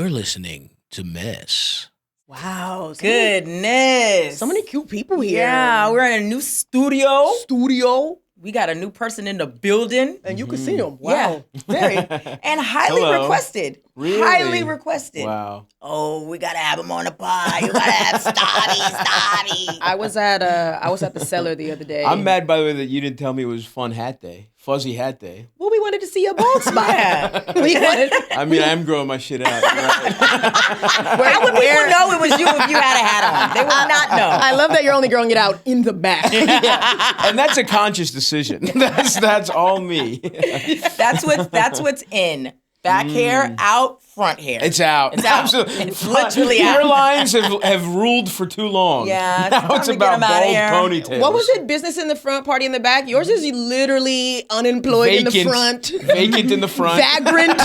You're listening to Mess. Wow. Goodness. So many cute people here. Yeah, we're in a new studio. Studio. We got a new person in the building. And you can see them. Wow. Yeah. Very. And highly requested. Really? Highly requested. Wow. Oh, we gotta have him on the pod. You gotta have Stabby. I was at the cellar the other day. I'm mad, by the way, that you didn't tell me it was Fun Hat Day. Fuzzy Hat Day. Well, we wanted to see your bald spot. Yeah. I mean, I am growing my shit out. Right? How would people know it was you if you had a hat on? They would not know. I love that you're only growing it out in the back. And that's a conscious decision. That's all me. That's what's in. Back hair, out, front hair. It's out. It's out. Absolutely. It's literally out. Hairlines have ruled for too long. Yeah, Now it's about bald ponytails. What was it? Business in the front, party in the back? Yours is literally unemployed in the front. Vacant in the front. Vagrant.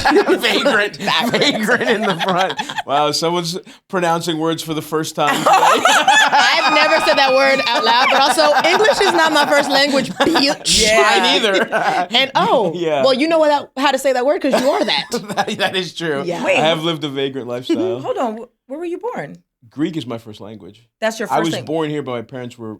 Vagrant in the front. Wow, someone's pronouncing words for the first time today. I've never said that word out loud, but also English is not my first language, bitch. Mine either. And Yeah. well, you know how to say that word because you are that. That is true. Yeah. Wait. I have lived a vagrant lifestyle. Hold on. Where were you born? Greek is my first language. That's your first I was language. born here, but my parents were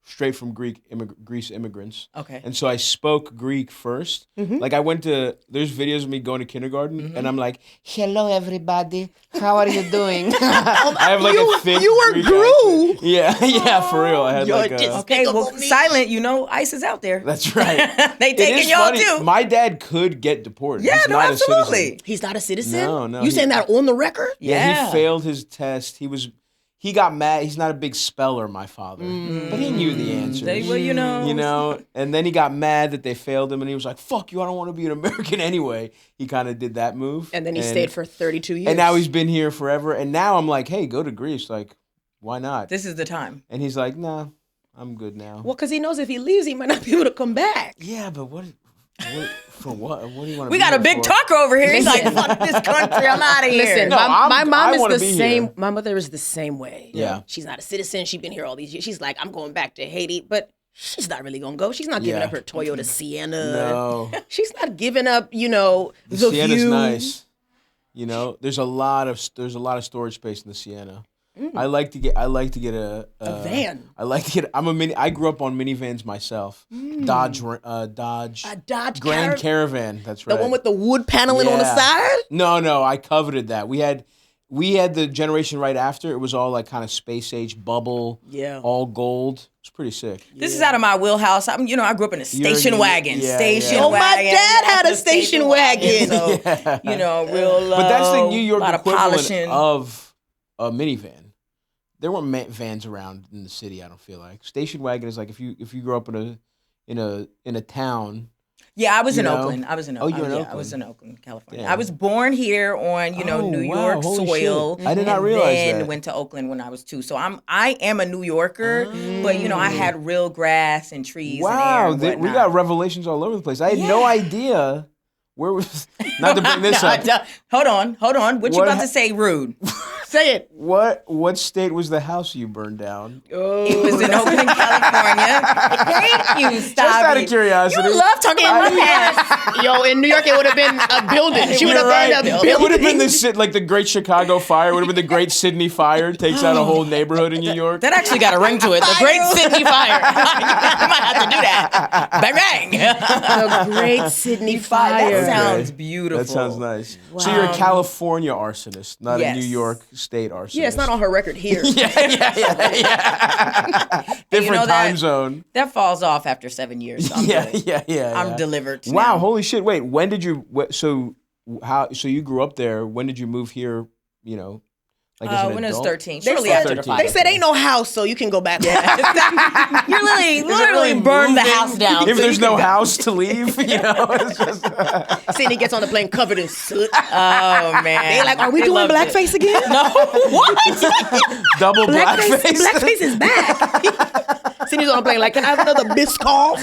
straight from Greece immigrants. Okay. And so I spoke Greek first. Like there's videos of me going to kindergarten, and I'm like, hello everybody, how are you doing? I have like a thick You were Greek Gru. accent. Yeah, for real. I had like a... Okay, well, silent, ICE is out there. That's right. They It taking is y'all funny. too. My dad could get deported. Yeah, He's no, not a citizen. absolutely. He's not a citizen? No. You saying that on the record? Yeah, he failed his test. He got mad. He's not a big speller, my father, but he knew the answers. You know. And then he got mad that they failed him, and he was like, "Fuck you! I don't want to be an American anyway." He kind of did that move, And then he stayed for 32 years. And now he's been here forever. And now I'm like, "Hey, go to Greece. Like, why not?" This is the time. And he's like, "Nah, I'm good now." Well, because he knows if he leaves, he might not be able to come back. Yeah, but what for what? What do you want to? We got a big talker over here. He's like, "Fuck this country. I'm out of here." Listen, No, my mom I is wanna the be same. here. My mother is the same way. Yeah. She's not a citizen. She's been here all these years. She's like, I'm going back to Haiti, but she's not really going to go. She's not giving Yeah. up her Toyota Sienna. No, She's not giving up, the Sienna's view. nice. There's a lot of storage space in the Sienna. I like to get a van. I like to get. I grew up on minivans myself. Dodge A Dodge Grand Caravan. That's right. The one with the wood paneling on the Yeah. side? No, I coveted that. We had the generation right after. It was all like kind of space age bubble. Yeah. All gold. It's pretty sick. This is out of my wheelhouse. I grew up in a station wagon. yeah, Station yeah. Oh, my wagon. dad had a station wagon. So, real low. But that's the New York lot of equivalent polishing. of a minivan. There weren't vans around in the city. I don't feel like station wagon is like if you grew up in a town. Yeah, I was in know? Oakland. I was in Oh, Oakland. you're in I Oakland. was in Oakland, California. Damn. I was born here on, New wow, York holy soil. shit. I did not realize and then that. went to Oakland when I was 2. So I am a New Yorker, but I had real grass and trees Wow, and air and we got revelations all over the place. I had no idea where was. Not to bring this up. Hold on. What you about to say, rude? Say it. What state was the house you burned down? It was in Oakland, California. Thank you, Stabby. Just out of curiosity. You love talking about my past. Yo, in New York, it would have been a building. She would You're have been a right. building. It would have been the Great Chicago Fire. It would have been the Great Sydney Fire. Takes out a whole neighborhood in New York. That actually got a ring to it. The Great Sydney Fire. I might have to do that. Bang, bang. The Great Sydney Fire. That sounds beautiful. That sounds nice. So you're a California arsonist, not Yes. a New York State arsonist. Yeah, it's not on her record here. Different time zone. That falls off after 7 years. So I'm good. I'm delivered. Wow, now. holy shit! Wait, when did you? So you grew up there? When did you move here? Like as an when I was adult? 13. They Shortly said, after the fire. they said ain't no house, so you can go back. You literally really burn the moving? house down. If so there's you no can- house to leave, it's just. Sydney gets on the plane covered in soot. Oh, man. They're like, are we They doing loved it. blackface again? No. What? Double blackface. Blackface is back. Sydney's on the plane like, can I have another Biscoff?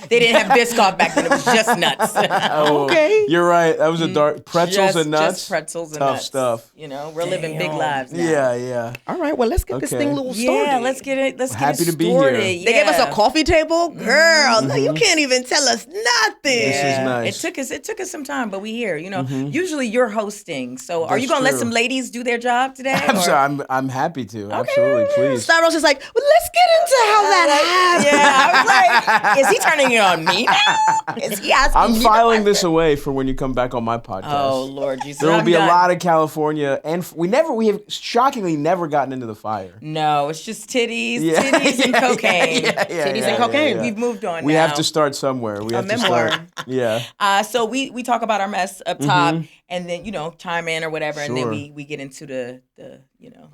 They didn't have Biscoff back then. It was just nuts. Okay. You're right. That was a dark pretzels and nuts. Just pretzels and Tough nuts. stuff. You know, we're living big lives now. Yeah. All right, well, let's get this thing a little started. Yeah, let's get it. Let's Happy get it to be started. here. Yeah. They gave us a coffee table? Girl, no, you can't even tell us nothing. This is nice. It took us some time, but we here. You know, usually you're hosting. So are you That's gonna let true. some ladies do their job today? I'm happy to. Absolutely, please. Stavros is like, well, let's get into how that happened. Yeah, I was like, is he turning it on me now? Is he asking I'm me to filing watch this it? away for when you come back on my podcast. Oh Lord Jesus! There will I'm be a done. lot of California, and we have shockingly never gotten into the fire. No, it's just titties, Yeah. titties and cocaine. Titties and cocaine. We've moved on. We now. have to start somewhere. We have memoir. to start. Yeah. So we talk about our mess up top, and then chime in or whatever, and then Sure. we get into the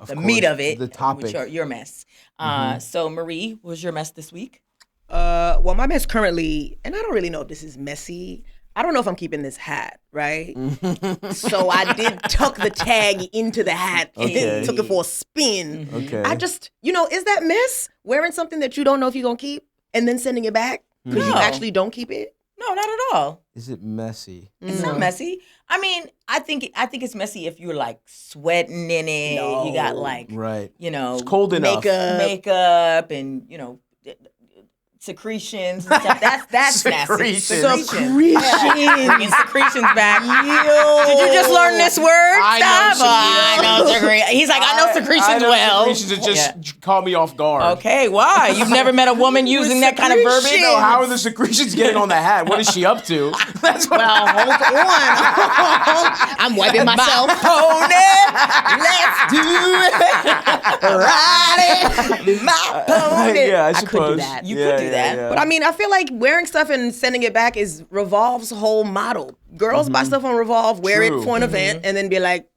Of meat course, of it, the topic. which are your mess. So Marie, what was your mess this week? Well, my mess currently, and I don't really know if this is messy. I don't know if I'm keeping this hat, right? So I did tuck the tag into the hat and Okay. took it for a spin. Okay. I just, is that mess? Wearing something that you don't know if you're going to keep and then sending it back because you No. actually don't keep it? No, not at all. Is it messy? It's not messy. I mean, I think it's messy if you're like sweating in it. No. You got like Right. it's cold enough. makeup and secretions and stuff. That's nasty. Secretions. Secretions. Secretions back. Did you just learn this word? I know Stop. I know secretions. He's like, I know secretions I know well. Secretions, it just caught me off guard. Okay, why? You've never met a woman using that kind of verbiage? No, how are the secretions getting on the hat? What is she up to? That's what Well, hold on. I'm wiping myself. Pony, let's do it. Ride it, my pony. Yeah, I could do suppose. that. You could do that. But I mean, I feel like wearing stuff and sending it back is Revolve's whole model. Girls buy stuff on Revolve, wear True. it for an event, and then be like,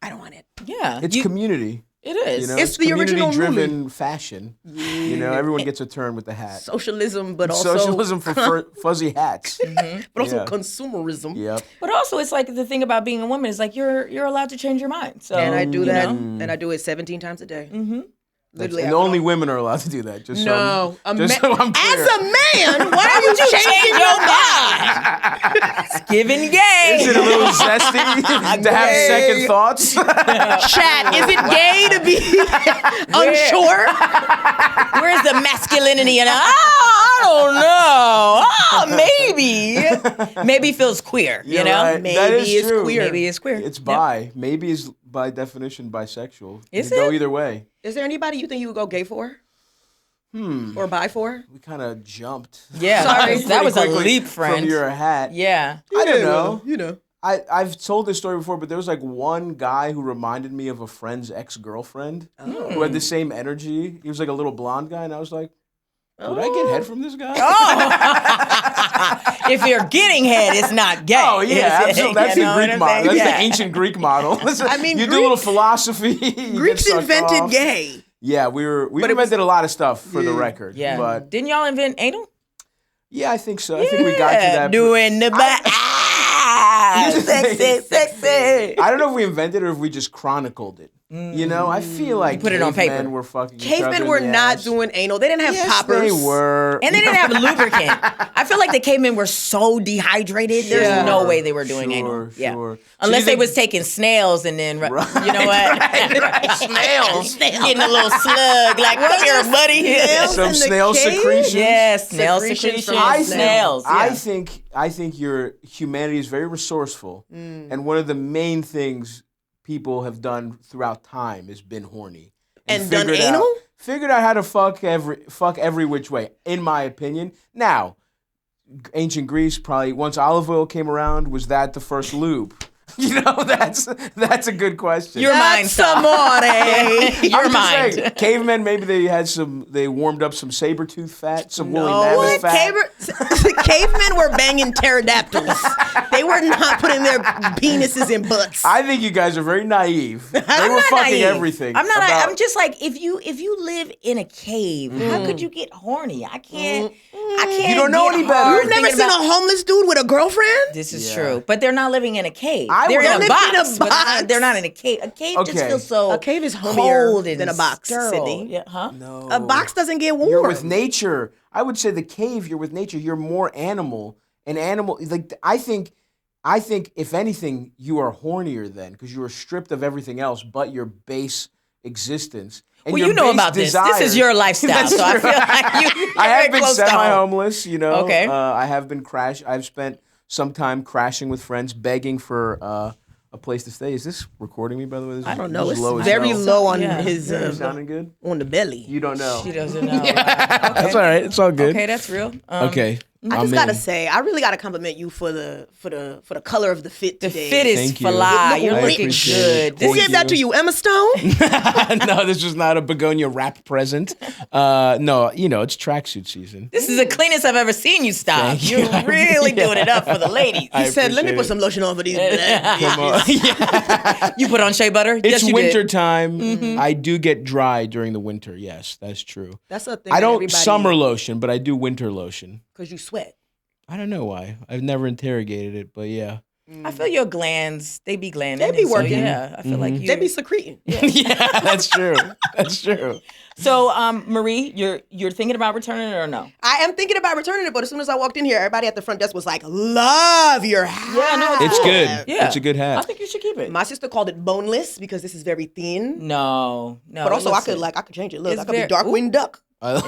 I don't want it. Yeah, It's community. it is. It's the original community-driven fashion. Everyone gets a turn with the hat. Socialism, but also Socialism for fuzzy hats. but also Yeah. consumerism. Yep. But also, it's like the thing about being a woman is like you're allowed to change your mind. So And I do you that, know? and I do it 17 times a day. Mm-hmm. Literally, And only women are allowed to do that. Just no. so I'm clear. As a man, why are you changing your mind? It's giving gay. Is it a little zesty to have second thoughts? Chat, is it gay to be unsure? Where's the masculinity? And I don't know. Maybe it feels queer. You're You know, right. Maybe That is it's true. queer. maybe it's queer. It's bi. Maybe is by definition bisexual. Is it? Go it? either way. Is there anybody you think you would go gay for? Or bi for? We kind of jumped. Yeah, Sorry. that was a Pretty quickly leap, friend. From your hat. Yeah. I don't know. You know. I've told this story before, but there was like one guy who reminded me of a friend's ex-girlfriend who had the same energy. He was like a little blonde guy, and I was like, would I get head from this guy? If you're getting head, it's not gay. Oh, yeah, absolutely. That's You the know what Greek I'm model. saying? That's Yeah. the ancient Greek model. I mean, you do a little philosophy. you get Greeks sucked invented off. gay. Yeah, we it invented a lot of stuff for the record. Yeah. But Didn't y'all invent anal? yeah, I think so. I think we got to that. Doing the back. Sexy, sexy. I don't know if we invented it or if we just chronicled it. You know, I feel like put it on paper. cavemen were fucking each other Cavemen in were the not ass. doing anal. They didn't have Yes, poppers. they were. And they didn't have lubricant. I feel like the cavemen were so dehydrated. There's Yeah. no way they were doing anal. Sure, Yeah. sure. Unless So they you was taking snails and then, you know what? Snails. Getting a little slug. Like, come here, buddy. Some in the snail cave? secretions. Yes, snail Secretions secretions. from Snails. I think your humanity is very resourceful, and one of the main things people have done throughout time has been horny And done figured anal? Figured out how to fuck every which way, in my opinion. Now, ancient Greece probably once olive oil came around, was that the first lube? You know, that's a good question. Your mind, That's amore. Your I'm just mind. saying, cavemen, maybe they warmed up some saber-tooth fat, some woolly mammoth What? fat. Cavemen were banging pterodactyls. They were not putting their penises in butts. I think you guys are very naive. They I'm were not fucking naive. everything. I'm not. about- I'm just like if you live in a cave, how could you get horny? I can't. You don't know get any better. hard You've never thinking seen about- a homeless dude with a girlfriend? This is Yeah. true, but they're not living in a cave. They're in a live box. in a but box. they're not in a cave. A cave just Okay. feels so A cave is cold homier and than a box, sterile. Sydney. Yeah, huh? No. A box doesn't get warm. You're with nature. I would say the cave. You're with nature. You're more animal. An animal. Like I think if anything, you are hornier then because you are stripped of everything else but your base existence. And Well, your you know base about this. desires. This is your lifestyle, That's so I true. feel like you're I very have been close to home. semi-homeless. You know. Okay. I have been I've spent some time crashing with friends, begging for a place to stay. Is this recording me, by the way? This I is- don't know. this It's is low as very hell. low on Yeah. his Is it sounding good? on the belly. You don't know. She doesn't know. That's all right. It's all good. Okay, that's real. Okay. I I'm just gotta in. say, I really gotta compliment you for the color of the fit The today. fit is Thank you. fly. I You're looking appreciate good. it. Who This gave that to you, Emma Stone? No, this was not a begonia wrap present. No, it's tracksuit season. This is the cleanest I've ever seen you stop. Thank you. You're really doing it up for the ladies. I He said, "Let me appreciate put it. some lotion on for these black Come bitches." on. You put on shea butter? It's Yes, you winter did. time. I do get dry during the winter. Yes, that's true. That's a thing. I don't summer lotion, but I do winter lotion. because you sweat. I don't know why. I've never interrogated it, but yeah. I feel your glands, they be glanding. They be and so, working. yeah, I feel like you. They be secreting. Yeah, that's true. That's true. So, Marie, you're thinking about returning it or no? I am thinking about returning it, but as soon as I walked in here, everybody at the front desk was like, "Love your hat." Yeah, no, It's cool. good. Yeah. It's a good hat. I think you should keep it. My sister called it boneless because this is very thin. No. But it also, I looks could good. I could change it. Look, It's I could be very- Darkwing Duck. Or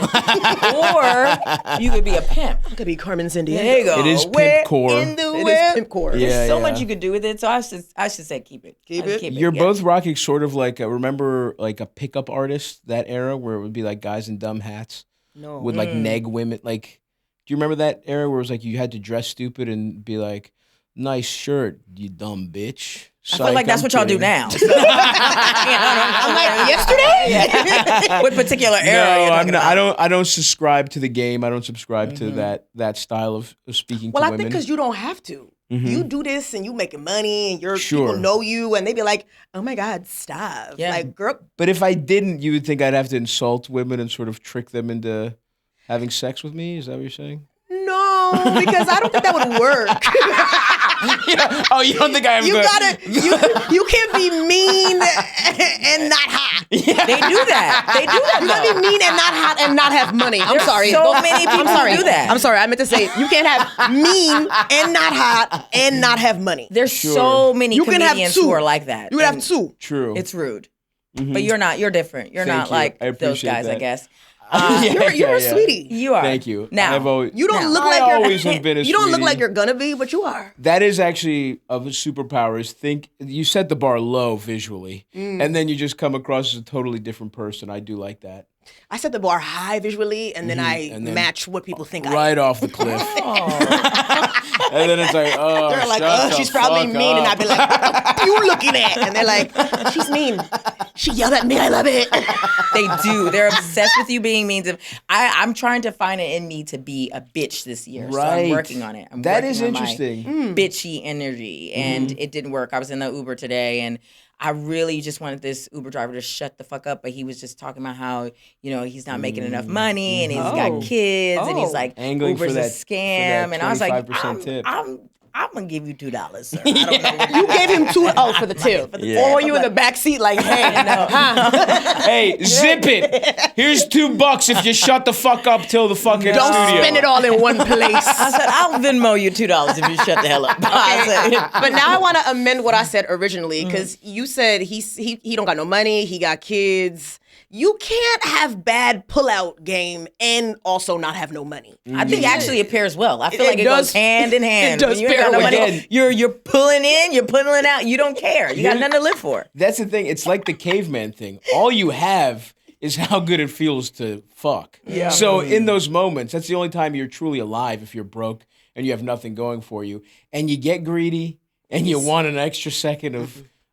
you could be a pimp. I could be Carmen Sandiego. There you go. It is pimp Where core. in the It web? is pimp core. Yeah. There's so much you could do with it. So I should say keep it. Keep I'd it? You're yeah. both rocking sort of like remember like a pickup artist, that era where it would be like guys in dumb hats No. with like neg women. Like, do you remember that era where it was like you had to dress stupid and be like, "Nice shirt, you dumb bitch." I feel like that's what y'all do now. I'm like, yesterday? What particular No, era? you're I'm talking not, about? I don't subscribe to the game. I don't subscribe to that style of speaking Well, to I women. think because you don't have to. You do this and you making money and your Sure. people know you and they be like, "Oh my God, stop!" Yeah. Like, girl, But if I didn't, you would think I'd have to insult women and sort of trick them into having sex with me. Is that what you're saying? no, because I don't think that would work. Oh, you don't think I am You good? you can't be mean and not hot. They do that. They do that. You gotta be mean and not hot and not have money. I'm sorry. so many people I'm sorry. do that. I'm sorry. I meant to say you can't have mean and not hot and not have money. There's so many You can have comedians two. who are like that. You would have and two. True. It's rude. But you're not. You're different. You're Thank not you. like I those appreciate guys, I that. guess. You're a sweetie. You are. Thank you. Now, I've always, You don't Now, look I like always you're. have been a You don't look sweetie. like you're gonna be, but you are. That is actually of a superpower. Is think you set the bar low visually, and then you just come across as a totally different person. I do like that. I set the bar high visually, and then I And then match what people think I am. Right off the cliff, and then it's like, oh, They're like, shut "Oh, the she's probably fuck mean," and up. I'd be like, "What the f- you looking at?" And they're like, "She's mean. She yelled at me. I love it." they do. They're obsessed with you being mean. I'm trying to find it in me to be a bitch this year. So I'm Right. working on it. That working is on my interesting. bitchy energy, and it didn't work. I was in the Uber today, and I really just wanted this Uber driver to shut the fuck up, but he was just talking about how, he's not making enough money and he's got kids and he's like, Angling for Uber's that- a for scam. that And I was like, 25% tip. I'm going to give you $2, sir. I don't know what You gave him $2 for the tip. Yeah. Or were you in the back seat like, "Hey, Hey, zip it. Here's $2 if you shut the fuck up till the fucking don't studio. spend it all in one place." I said, I'll Venmo you $2 if you shut the hell up. I said, But now I want to amend what I said originally because you said he don't got no money, he got kids. You can't have bad pullout game and also not have no money. I think actually it pairs well. I feel It like it does- goes hand in hand. it does When you ain't pair got no money, well. you're pulling in, you're pulling out. You don't care. You got nothing to live for. That's the thing. It's like the caveman thing. All you have is how good it feels to fuck. Yeah. So in those moments, that's the only time you're truly alive if you're broke and you have nothing going for you. And you get greedy and you want an extra second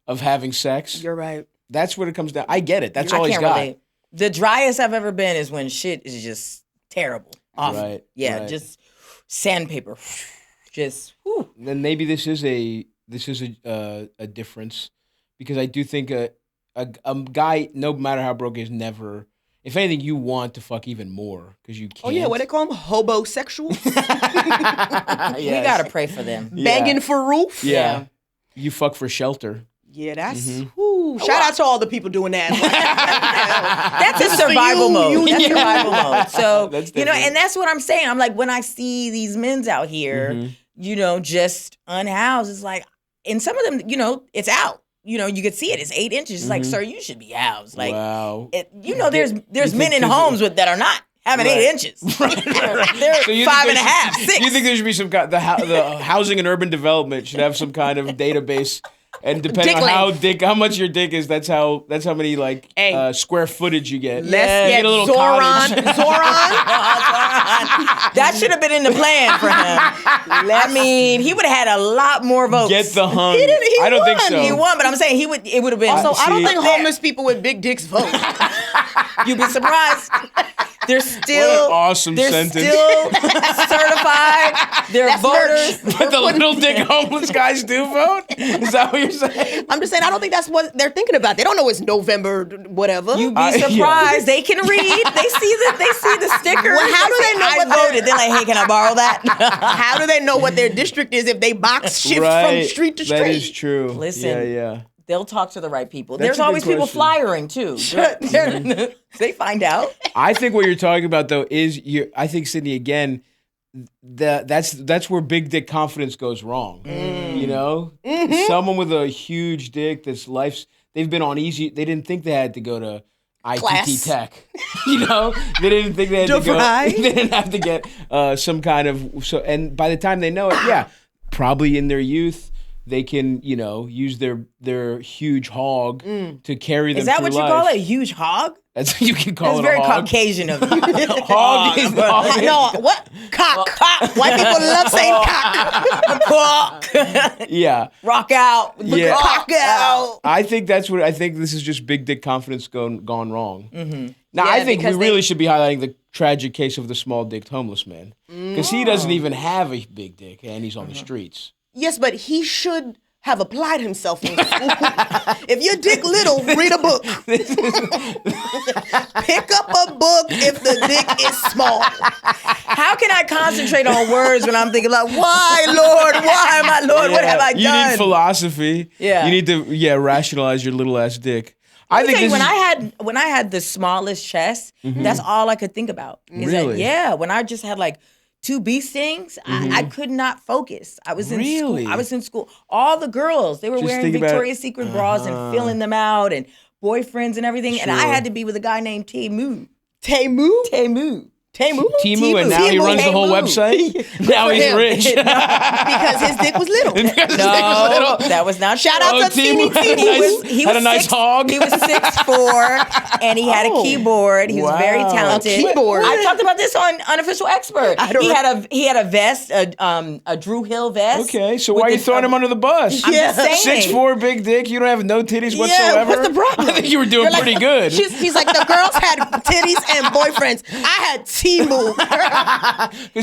of having sex. You're right. That's what it comes down. I get it. That's all I he's can't got. relate. The driest I've ever been is when shit is just terrible. Awful. Right, Yeah, right. just sandpaper. Just whew. Then maybe this is a difference because I do think a guy, no matter how broke, is never. If anything, you want to fuck even more because you can't. Oh yeah, what they call them? Hobosexuals? We gotta pray for them. Banging for roof? Yeah. You fuck for shelter. Yeah, that's shout out to all the people doing that. That's a survival mode. That's survival mode. So That's you know, different. and that's what I'm saying. I'm like, when I see these men's out here, you know, just unhoused, it's like, and some of them, you know, it's out. You know, you could see it. It's 8 inches. It's like, sir, you should be housed. Like, wow. You know, there's men in homes that are not having 8 inches. They're So you 5.5, 6. Do you think there should be some kind? The housing and urban development should have some kind of database, and depending on how much your dick is, that's how many like square footage you get. Let's get a little Zoran. That should have been in the plan for him. I mean, he would have had a lot more votes. Get the hung. He I don't think won. so. He won, but I'm saying it would have been. Also, I don't think there. homeless people with big dicks vote. You'd be surprised. They're still What an awesome they're sentence. still certified. They're voters. But the little dick homeless guys do vote? Is that what you're saying? I'm just saying, I don't think that's what they're thinking about. They don't know it's November, whatever. You'd be surprised. They can read. They see the sticker. Well, how do they know I what they're- voted? They're like, hey, can I borrow that? How do they know what their district is if they box shift from street to street? That is true. Listen. Yeah. They'll talk to the right people. That's There's a good always people question. flyering too. They find out. I think what you're talking about though is I think Sydney again. That's where big dick confidence goes wrong. You know, someone with a huge dick they've been on easy. They didn't think they had to go to ITT Tech. You know, they didn't think they had to go. They didn't have to get some kind of and by the time they know it, probably in their youth. They can, you know, use their huge hog to carry them. Is that through what you life. call it? A huge hog? That's what you can call That's it. very a hog. Caucasian of you. Hog is No, what? Cock. White people love saying cock. Yeah. Rock out. Yeah. Cock out. I think this is just big dick confidence gone wrong. Now Yeah, I think we because really should be highlighting the tragic case of the small dicked homeless man because he doesn't even have a big dick and he's on the streets. Yes, but he should have applied himself in school. If your dick little, read a book. Pick up a book if the dick is small. How can I concentrate on words when I'm thinking like, why, Lord? Why, my Lord? What have I done? You need philosophy. Yeah. You need to rationalize your little ass dick. I think when I had the smallest chest, that's all I could think about. Is Really? that, when I just had like 2 bee stings, I could not focus. I was in school. I was in school. All the girls, they were Just wearing think about- Victoria's Secret bras and filling them out and boyfriends and everything. And I had to be with a guy named Timu. Timu, and now he runs the whole website. Now he's him. rich. because his dick was little. No, that was not. Shout out to Timu Timu. had a nice hog. He was 6'4", and he had a keyboard. He was very Wow. talented. A keyboard? I talked about this on Unofficial Expert. He had a vest, a Drew Hill vest. Okay, so why are you throwing him under the bus? I'm just saying. 6'4", big dick. You don't have no titties whatsoever. what's the problem? I think you were doing pretty good. He's like, the girls had titties and boyfriends. I had Timu.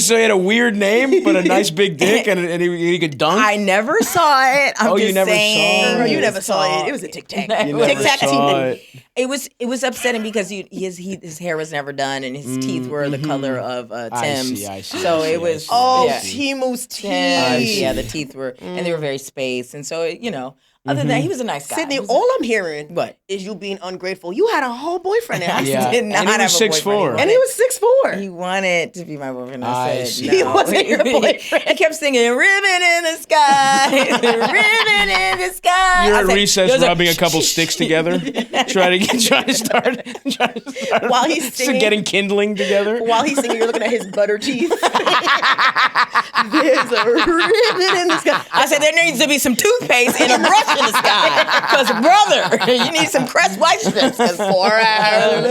So he had a weird name, but a nice big dick, and he could dunk. I never saw it. I'm just you never saying. saw it. You never saw it. It was a Tic Tac. You never saw it. It was upsetting because his hair was never done and his teeth were the color of Tim's. I see. So it was Timu's teeth. Yeah, the teeth were and they were very spaced, and so other than that, he was a nice guy. Sydney, all I'm hearing is you being ungrateful. You had a whole boyfriend in high school. Yeah. did not And he was have a 6'4". boyfriend. And he was 6'4". He wanted to be my boyfriend. I I see. said He no. wasn't your boyfriend. He kept singing "Ribbon in the Sky, Ribbon in the Sky." You're I at said, recess "There's rubbing a couple sticks together, trying to start While he's singing. getting kindling together. While he's singing, you're looking at his butter teeth. There's a ribbon in the sky. I said there needs to be some toothpaste and a brush in the sky. Because, brother, you need some Crest white strips. Because for our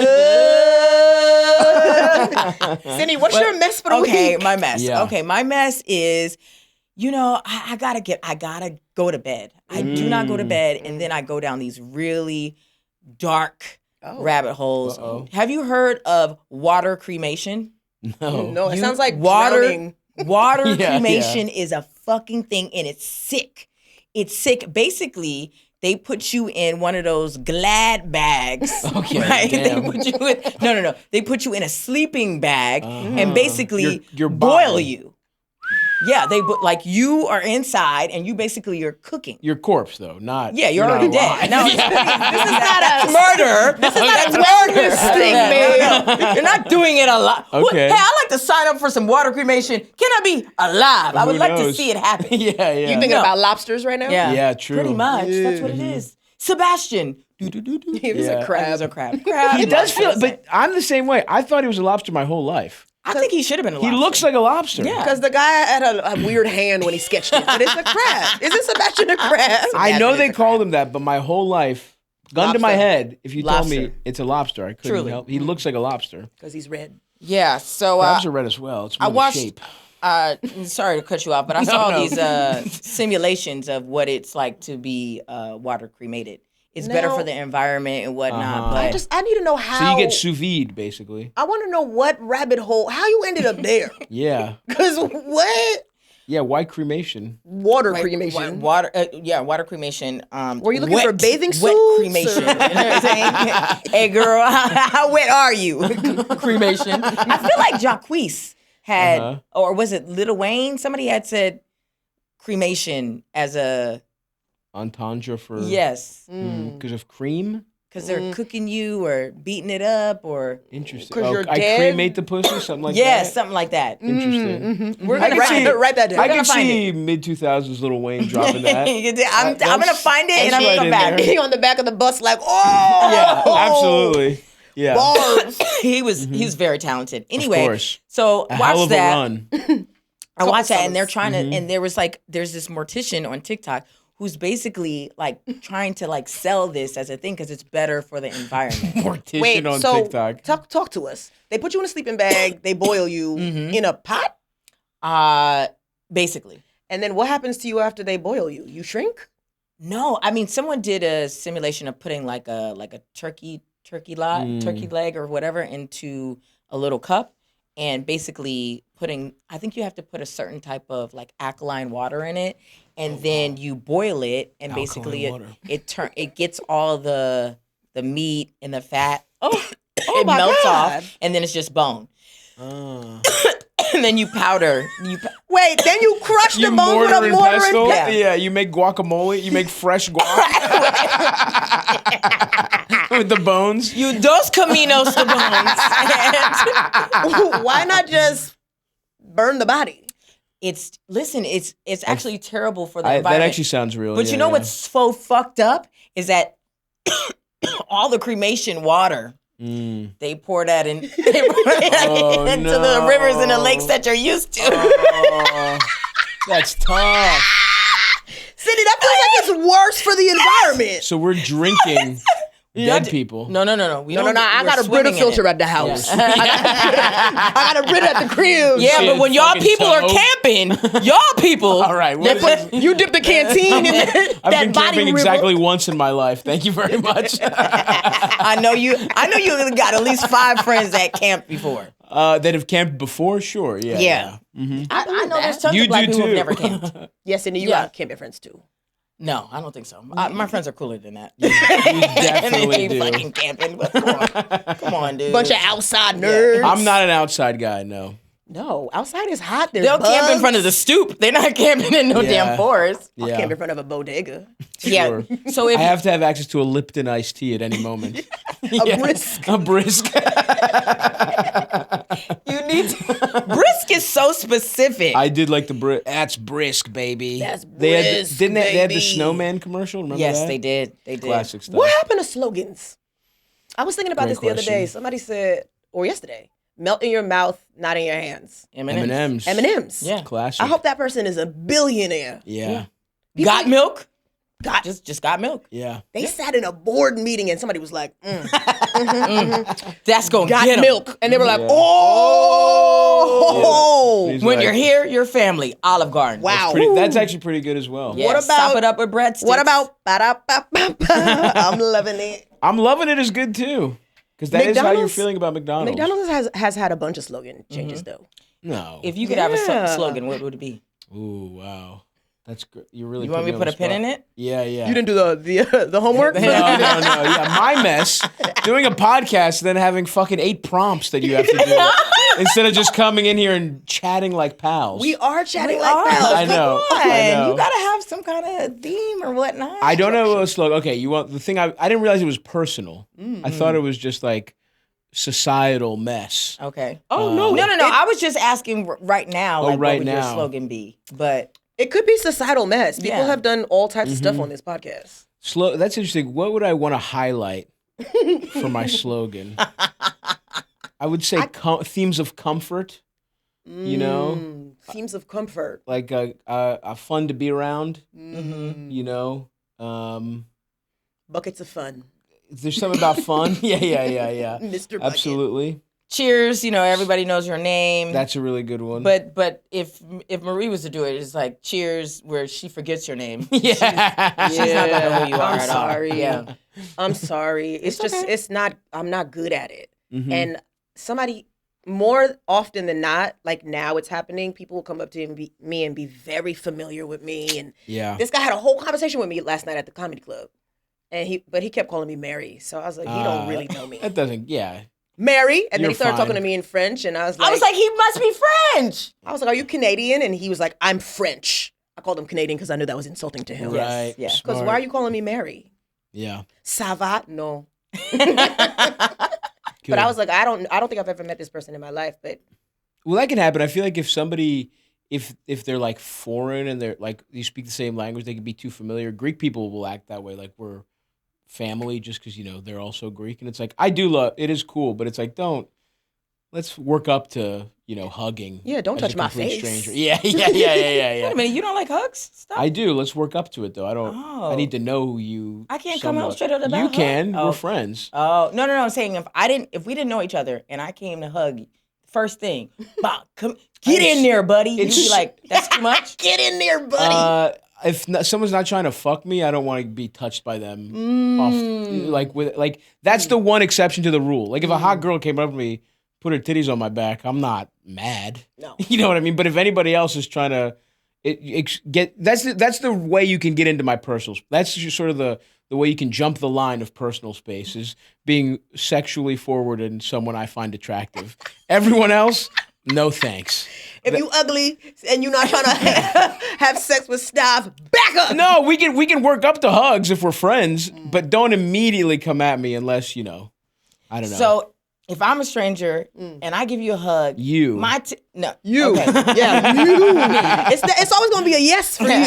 love. Sydney, what's your mess for the week? Okay, my mess. Yeah. Okay, my mess is, I gotta go to bed. I do not go to bed, and then I go down these really dark rabbit holes. Uh-oh. Have you heard of water cremation? No, it sounds like water. drowning. Water Yeah, cremation is a fucking thing, and it's sick. It's sick. Basically, they put you in one of those Glad bags. Okay, right? damn. They put you in, no. They put you in a sleeping bag and basically Your boil body. you. Yeah, like you are inside and you're cooking. Your corpse, though, not. Yeah, you're already dead. No, This is not a murder. This is not a wellness thing, man. You're not doing it alive. Okay. Hey, I'd like to sign up for some water cremation. Can I be alive? I would Who like to knows? see it happen. Yeah. You thinking about lobsters right now? Yeah. Yeah, true. Pretty much. That's what it is. Sebastian. He was Yeah. a crab. He was a crab. He does feel, but I'm the same way. I thought he was a lobster my whole life. I think he should have been a He lobster. looks like a lobster. Yeah. Because the guy had a weird hand when he sketched it. But it's a crab. Isn't Sebastian a crab? I know they called him that, but my whole life, gun to my Lobster. head, if you told me Lobster. it's a lobster, I couldn't Truly. help. He looks like a lobster. Because he's red. Yeah, so Crabs are red as well. It's more I watched. the shape. Sorry to cut you off, but I saw no. these simulations of what it's like to be water cremated. It's better for the environment and whatnot. But I need to know how. So you get sous vide, basically. I want to know what rabbit hole, how you ended up there. Yeah. Because what? Yeah, why cremation? Water cremation. water cremation. Were you looking for bathing wet suits, cremation? or- You know what I'm saying? Hey girl, how wet are you? Cremation. I feel like Jacquees had, or was it Lil Wayne? Somebody had said cremation as a Entendre for... yes, Because of cream? because they're cooking you or beating it up or Interesting. 'Cause you're I dead? cremate the pussy? Something like yeah, that? something like that. Interesting. We're I gonna can see- write that down. I can find see mid-2000s Lil Wayne dropping that. I'm gonna find it and I'm that's gonna right come in back. there. He on the back of the bus like, oh! Yeah, absolutely. Yeah. Bars. He was very talented. Anyway, course. so A hell watch of that. a run. I watched that, and they're trying to, and there's this mortician on TikTok who's basically like trying to like sell this as a thing because it's better for the environment. Mortician Wait, on so TikTok. talk to us. They put you in a sleeping bag. They boil you in a pot. Basically. And then what happens to you after they boil you? You shrink? No, I mean someone did a simulation of putting like a turkey leg or whatever into a little cup and basically I think you have to put a certain type of like alkaline water in it and then you boil it and basically it gets all the meat and the fat. It my melts God. off and then it's just bone. And then you powder. Wait, then you crush the bone with a mortar and pestle. pestle. Yeah, you make guacamole. You make fresh guac with the bones. You dos caminos the bones. Why not just burn the body? It's actually terrible for the That environment. actually sounds real. But yeah, you know yeah. what's so fucked up is that all the cremation water, they pour that into the rivers and the lakes that you're used to. That's tough. Sydnee, that feels like it's worse for the environment. So we're drinking dead people. No. No, I got a Brita filter at the house. I got a Brita at the crib. Yeah, Shit, but when y'all fucking people are toe. camping, y'all people. All right. They put, you dip the canteen in I've that been body camping river. exactly once in my life. Thank you very much. I know you got at least 5 friends that camped before. That have camped before? Sure. Yeah. Yeah. I know there's tons You of black do people who've too. never camped. Yes, Sydney, you Yeah. got camping friends too. No, I don't think so. My friends are cooler than that. You definitely They do. fucking camping. Come on, dude. Bunch of outside nerds. I'm not an outside guy, no. No, outside is hot. There's They'll camp in bugs. front of the stoop. They're not camping in no Yeah. damn forest. I'll Yeah. camp in front of a bodega. Yeah. So if I have to have access to a Lipton iced tea at any moment. A brisk. A brisk. you need to, brisk is so specific. I did like the brisk. That's brisk, baby. That's They brisk, they had the baby. snowman commercial? Remember yes, that? they did. They did. Classic stuff. What happened to slogans? I was thinking about Great this the other day. question. Somebody said, or yesterday, melt in your mouth, not in your hands. M&M's. M&M's. Yeah. Classic. I hope that person is a billionaire. Yeah. Got milk? Got Just got milk. Yeah. They sat in a board meeting and somebody was like, That's gonna got get 'em. milk. And they were like, Yeah. oh. He's When like- you're here, your family, Olive Garden. Wow. That's actually pretty good as well. Yeah, What sop about- it up with breadsticks? What about ba-da-ba-ba-ba? I'm loving it. I'm loving it is good too. Because that is how you're McDonald's- feeling about McDonald's. McDonald's has had a bunch of slogan changes though. No. if you could have Yeah. a slogan? What would it be? Ooh, wow. That's good. You really. You want me to put a pin in it? Yeah. You didn't do the homework? No. Yeah, my mess. Doing a podcast, then having fucking 8 prompts that you have to do instead of just coming in here and chatting like pals. We are chatting like pals. I know. You gotta have some kind of theme or whatnot. I don't know a slogan. Okay, you want the thing? I didn't realize it was personal. I thought it was just like societal mess. Okay. No. I was just asking right now. Like, right what would your now. slogan be? But It could be societal mess. People Yeah. have done all types of stuff on this podcast. That's interesting. What would I want to highlight for my slogan? I would say themes of comfort. You know, Themes of comfort. like a fun to be around. Mm-hmm. You know, Buckets of fun. there's something about fun. Yeah. Mr. Bucket. Absolutely. cheers, everybody knows your name. That's a really good one. But if Marie was to do it, it's like cheers where she forgets your name. yeah. She's not gonna know who you are I'm at sorry. all. Yeah. I'm sorry. It's just, okay. it's not, I'm not good at it. Mhm. And somebody, more often than not, like now it's happening, people will come up to me and be very familiar with me. And Yeah. this guy had a whole conversation with me last night at the comedy club. And he kept calling me Mary. So I was like, he don't really know me. That doesn't. Yeah. Mary. And then You're he started talking fine. to me in French. And I was I was like, he must be French. are you Canadian? And he was like, I'm French. I called him Canadian because I knew that was insulting to him. Right. yes. Because Smart. why are you calling me Mary? Yeah. Ça va? No. Good. But I was like, I don't think I've ever met this person in my life. But Well, that can happen. I feel like if somebody, if they're like foreign and they're like you speak the same language, they can be too familiar. Greek people will act that way, like we're family, just because they're also Greek, and it's like I do love. It is cool, but it's like let's work up to hugging. Yeah, don't as touch a my complete face. Stranger. Yeah. Wait a minute, you don't like hugs? Stop. I do. Let's work up to it, though. I don't. Oh. I need to know who you. I can't come out somewhat- straight out the bat. You can. Oh. We're friends. Oh no! I'm saying if we didn't know each other and I came to hug, first thing, come get in there, buddy. You'd be like, that's too much. get in there, buddy. If someone's not trying to fuck me, I don't want to be touched by them. That's the one exception to the rule. Like if a hot girl came up to me, put her titties on my back, I'm not mad. No. You know what I mean? But if anybody else is trying to that's the way you can get into my personal space. That's just sort of the way you can jump the line of personal space is being sexually forward in someone I find attractive. Everyone else, no thanks. If you ugly and you're not trying to have sex with Stav, back up. No, we can work up to hugs if we're friends, but don't immediately come at me unless, I don't know. So if I'm a stranger and I give you a hug, You. no You. Okay. Yeah, you. It's always going to be a yes for you.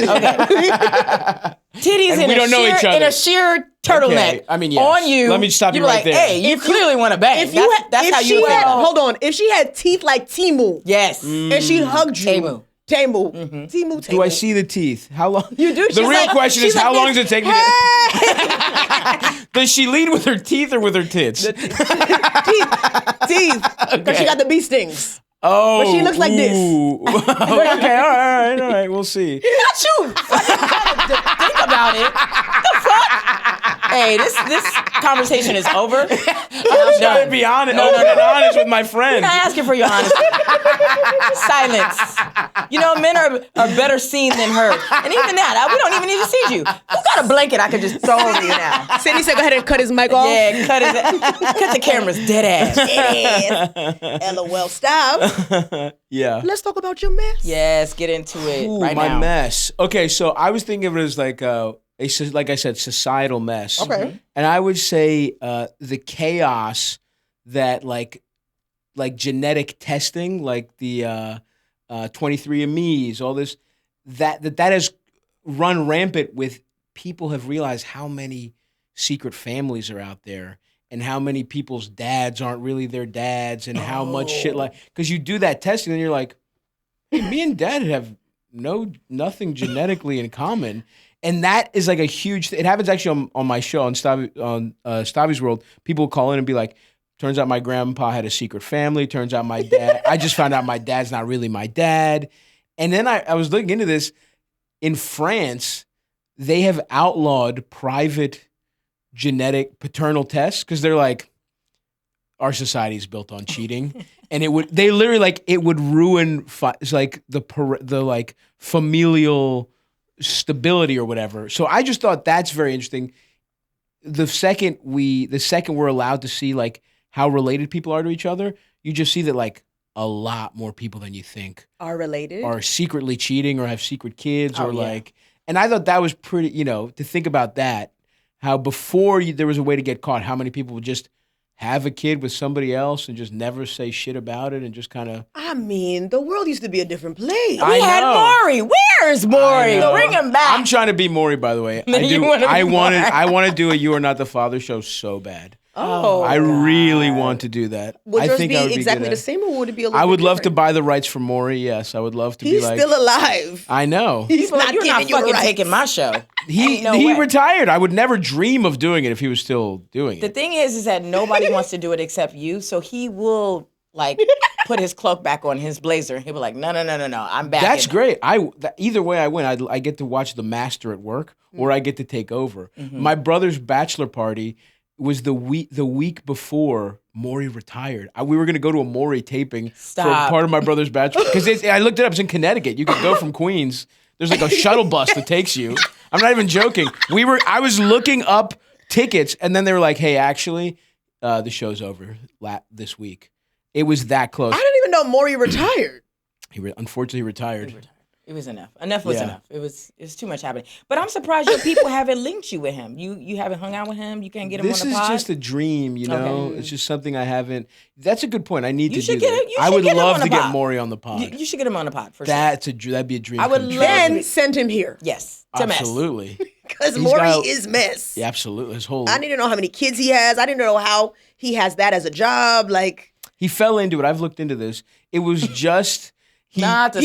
Titties And in we don't know each other. in a sheer turtleneck. Okay, I mean, yes. on you. Let me stop you be right like, there. Hey, you clearly want to bang. That's how you feel. Hold on. If she had teeth like Timu Yes. and she hugged you. Timu. Timu. Do I see the teeth? How long? You do. The real question is, how long does it take me to... Does she lead with her teeth or with her tits? Teeth. Because she got the bee stings. Oh. But she looks like this. Okay, all right. We'll see. Not you. Think about it. The fuck? Hey, this conversation is over. I'm just trying to be honest. No. Honest with my friend. I'm not asking for your honesty. Silence. Men are better seen than heard. And even that, we don't even need to see you. You got a blanket I could just throw over you now. Sydnee said, go ahead and cut his mic off. Yeah, cut the cameras dead ass. LOL, stop. Yeah. Let's talk about your mess. Yes, get into it right my now. mess. Okay, so I was thinking of it as like like I said, societal mess. Okay. And I would say the chaos that like genetic testing, like the 23andMe's, all this, that has run rampant with people have realized how many secret families are out there and how many people's dads aren't really their dads and how much shit because you do that testing and you're like, hey, me and dad have nothing genetically in common. And that is like a huge it happens actually on my show on Stavi's World. People call in and be like, turns out my grandpa had a secret family. Turns out my dad, I just found out my dad's not really my dad. And then I was looking into this. In France, they have outlawed private genetic paternal tests because they're like, our society is built on cheating. And it would ruin the familial stability or whatever. So I just thought that's very interesting. The second we're allowed to see like how related people are to each other, you just see that like a lot more people than you think are related, are secretly cheating or have secret kids like. And I thought that was pretty. To think about that, how before there was a way to get caught, how many people would just have a kid with somebody else and just never say shit about it and just kind of. I mean, the world used to be a different place. We had Maury. Where's Maury? Bring him back. I'm trying to be Maury, by the way. I want to do a You Are Not the Father show so bad. Oh, I really want to do that. Would I yours think be I would exactly be the same, or would it be a little I would bit love to different? buy the rights for Maury. Yes, I would love to be like. He's still alive. I know. He's not You're not giving you fucking rights. taking my show. He retired. I would never dream of doing it if he was still doing it. The thing is that nobody wants to do it except you. So he will like put his cloak back on, his blazer, and he'll be like, no, I'm back. That's great. Either way I win. I get to watch the master at work, or I get to take over. Mm-hmm. My brother's bachelor party was the week before Maury retired. We were going to go to a Maury taping for part of my brother's bachelor. Because I looked it up. It's in Connecticut. You could go from Queens. There's like a shuttle bus that takes you. I'm not even joking. I was looking up tickets, and then they were like, hey, actually, the show's over this week. It was that close. I didn't even know Maury retired. Unfortunately retired. It was enough. Enough was enough. It was too much happening. But I'm surprised your people haven't linked you with him. You haven't hung out with him. You can't get him on the pod. This is just a dream, Okay. It's just something I haven't. That's a good point. I need to do that. I would love to get Maury on the pod. You should get him on the pod for sure. That'd be a dream. I would come true. Then send him here. Yes. Absolutely. Because Maury is mess. Yeah, absolutely. I need to know how many kids he has. I need to know how he has that as a job. Like, he fell into it. I've looked into this. It was just. He was a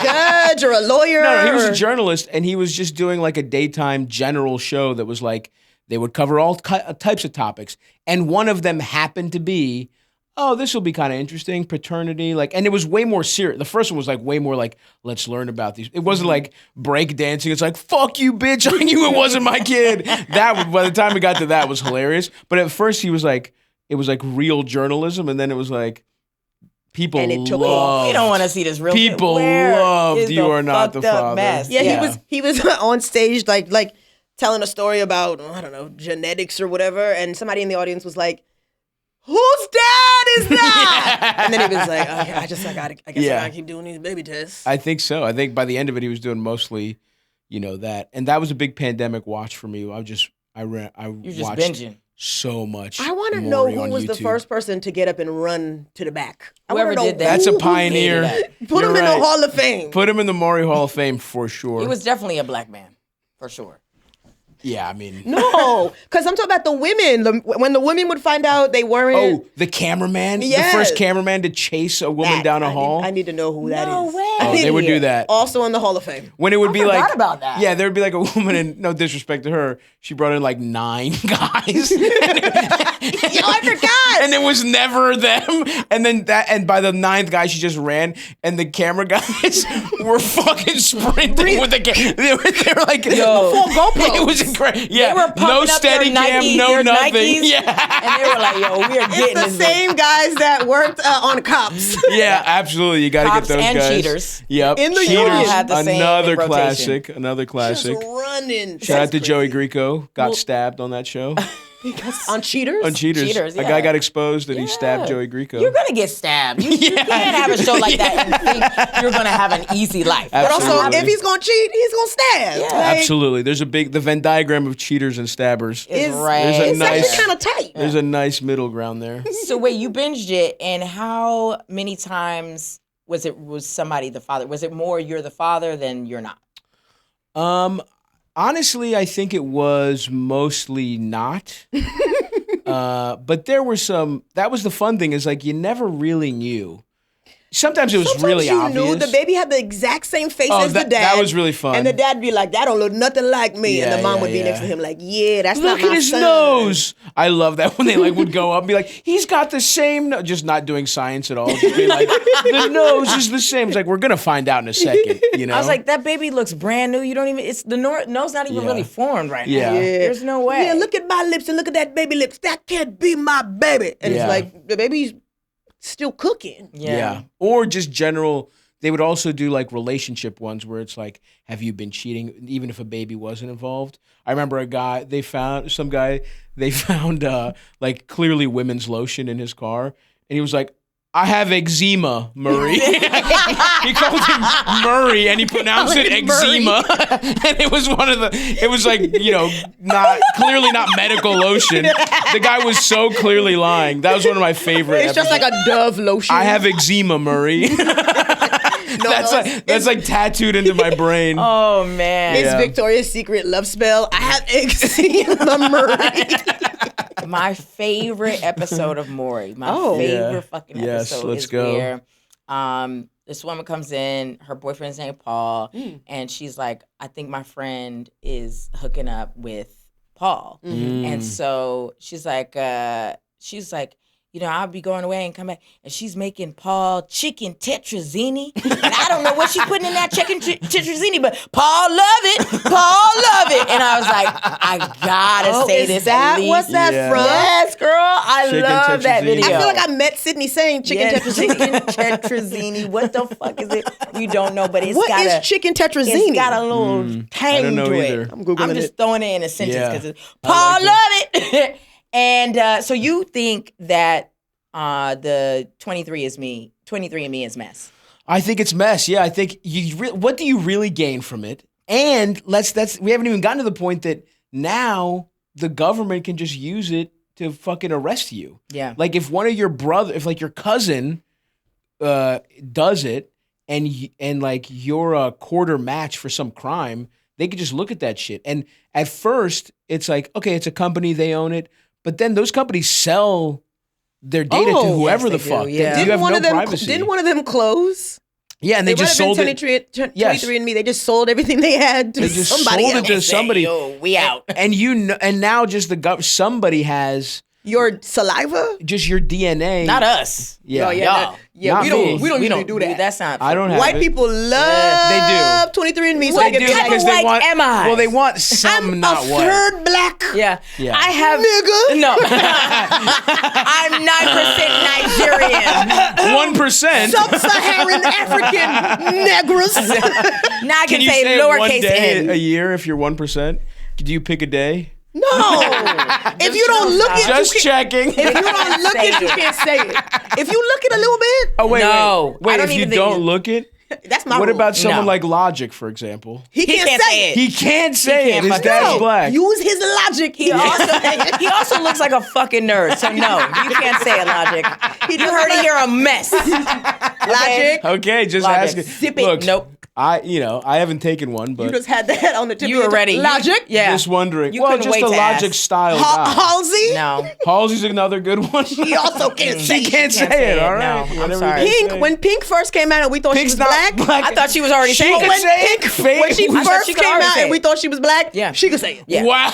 judge or a lawyer. No, he was a journalist, and he was just doing like a daytime general show that was like they would cover all types of topics, and one of them happened to be, this will be kind of interesting, paternity, and it was way more serious. The first one was like way more like, let's learn about these. It wasn't like break dancing. It's like, fuck you, bitch. I knew it wasn't my kid. By the time we got to that, was hilarious. But at first he was like, it was like real journalism, and then it was like. People loved. We don't want to see this real. People loved You Are Not the Father. Mess? Yeah, he was on stage like telling a story about, I don't know, genetics or whatever, and somebody in the audience was like, "Whose dad is that?" And then he was like, "Oh yeah, I guess I gotta keep doing these baby tests." I think so. I think by the end of it, he was doing mostly, that, and that was a big pandemic watch for me. You're just watched binging. So much. I want to know who was the first person to get up and run to the back. Whoever did that. That's a pioneer. Put him in the Hall of Fame. Put him in the Maury Hall of Fame for sure. He was definitely a black man, for sure. Yeah, I mean. No, because I'm talking about the women. When the women would find out they weren't. Oh, the cameraman? Yes. The first cameraman to chase a woman down a hall? I need to know who that is. No way. Oh, they would do that. Also in the Hall of Fame. When it would be like. About that. Yeah, there would be like a woman, and no disrespect to her, she brought in like 9 guys. Yo, I forgot. And it was never them. And by the 9th guy, she just ran, and the camera guys were fucking sprinting with the camera. They were like, full GoPro. It was incredible. Yeah, They were pumping no up steady their cam, Nikes, no their nothing. Nikes, Yeah. And they were like, yo, we are getting It's the this. same guys that worked on Cops. Yeah, absolutely. You got to get Cops those and guys. Cheaters. Yep. In the Cheaters. union. Had the same Another rotation. classic. Another classic. Just running. Shout out to Joey Grieco. Got stabbed on that show. On Cheaters? On Cheaters. Cheaters, A yeah. guy got exposed and he Yeah. stabbed Joey Grieco. You're going to get stabbed. You can't have a show like that and think you're going to have an easy life. But also, Absolutely. if he's going to cheat, he's going to stab. Yeah. Like, Absolutely. There's the Venn diagram of cheaters and stabbers. It's It's actually kind of tight. There's a nice middle ground there. So wait, you binged it, and how many times was somebody the father? Was it more you're the father than you're not? Honestly, I think it was mostly not. But there were some. That was the fun thing. Is like you never really knew. Sometimes it was really you obvious. knew the baby had the exact same face as the dad. That was really fun. And the dad would be like, that don't look nothing like me. And the mom would be next to him like, yeah, that's not my son. Look at his nose. I love that when they would go up and be like, he's got the same nose. Just not doing science at all. Just be like, the nose is the same. It's like, we're going to find out in a second, I was like, that baby looks brand new. You don't even, it's the nose not even really formed right Yeah. now. There's no way. Yeah, look at my lips and look at that baby lips. That can't be my baby. And it's like, the baby's still cooking. Yeah. Or just general, they would also do like relationship ones where it's like, have you been cheating, even if a baby wasn't involved? I remember they found like clearly women's lotion in his car, and he was like, I have eczema, Marie. He called him Murray, and he pronounced it eczema. And it was like, clearly not medical lotion. The guy was so clearly lying. That was one of my favorite It's just like a Dove lotion. I have eczema, Murray. That's like tattooed into my brain. Oh, man. It's Victoria's Secret love spell. I have eczema, Murray. My favorite episode of Maury. My favorite fucking episode is where this woman comes in, her boyfriend's named Paul, and she's like, I think my friend is hooking up with Paul. And so she's like, I'll be going away and come back, and she's making Paul chicken tetrazzini, and I don't know what she's putting in that chicken tetrazzini, but Paul love it, and I was like, I gotta say this. What's that from? Yes, girl, I Chicken love that tetrazzini. video. I feel like I met Sydney saying chicken tetrazzini. Chicken tetrazzini. What the fuck is it? You don't know, but What is chicken tetrazzini? It's got a little tang I don't know to either. it. I'm Googling I'm just it. throwing it in a sentence because Yeah. Paul love it. And so you think that the 23andMe is mess? I think it's mess. Yeah, I think what do you really gain from it? And we haven't even gotten to the point that now the government can just use it to fucking arrest you. Yeah. Like if one of your if like your cousin does it and like you're a quarter match for some crime, they could just look at that shit. And at first it's like, okay, it's a company, they own it. But then those companies sell their data to whoever the fuck. Yeah. You have no privacy. Didn't one of them close? Yeah, and they just sold it. 23andMe, they just sold everything they had to They just somebody sold else. it to somebody. Yo, we out. And now just somebody has Your saliva? just your DNA. Not us. Yeah. Y'all. Not we me. don't usually do that. That's not. I don't have White it. people love 23andMe, so What they get type like, of white am I? Well, they want some I'm not a white. third black. Yeah. Yeah. I have. Nigga. No. I'm 9% Nigerian. 1%. Sub-Saharan African negros. Now I can Can you say say it one lowercase day n. a year if you're 1%? Do you pick a day? No. If you don't look it, Just checking. if you don't look it, you can't say it. If you look it a little bit, Oh wait, No, wait. I don't If you even think don't you- look it, that's my what rule. about someone No. like Logic, for example? He can't say it. He can't say can't it. His fucking dad's say it. black. Use his logic. He also looks like a fucking nerd. So no, you can't say it, Logic. You heard it here, a mess. Logic. Okay, just Logic. ask it. Zip it. Look, Nope. I haven't taken one, You but just had that on the tip You of were your ready. Logic. Yeah. just wondering. You Well, couldn't just wait a to Logic ask. style guy. Halsey. No. Halsey's another good one. He also can't say She it. can't say say it. it. All No, right. I'm Whatever sorry. you Pink, say. when Pink first came out and we thought Pink's she was not black. black. I thought she was already She saying could it. say it. When she I thought first she could came already out say and we it. thought she was black, Yeah. she could say it. Yeah. Wow.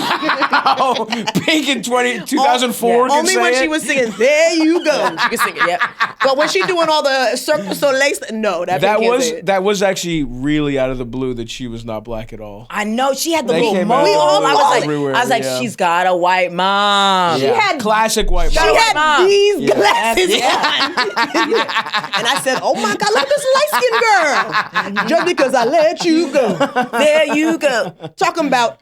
Pink in 2004 can Only say when it? she was singing, there you go, she could sing it. Yep. But when she doing all the Cirque du Soleil, no, that That Pink can't was say it. that was actually really out of the blue that she was not black at all. I know she had the They little came mole. out I was like, everywhere, yeah. she's got a white mom. Yeah. had- classic white She mom. had Mom. these Yeah. glasses Yeah. on. And I said, oh my God, look at this light-skinned girl. Just because I let you go. There you go. Talking about?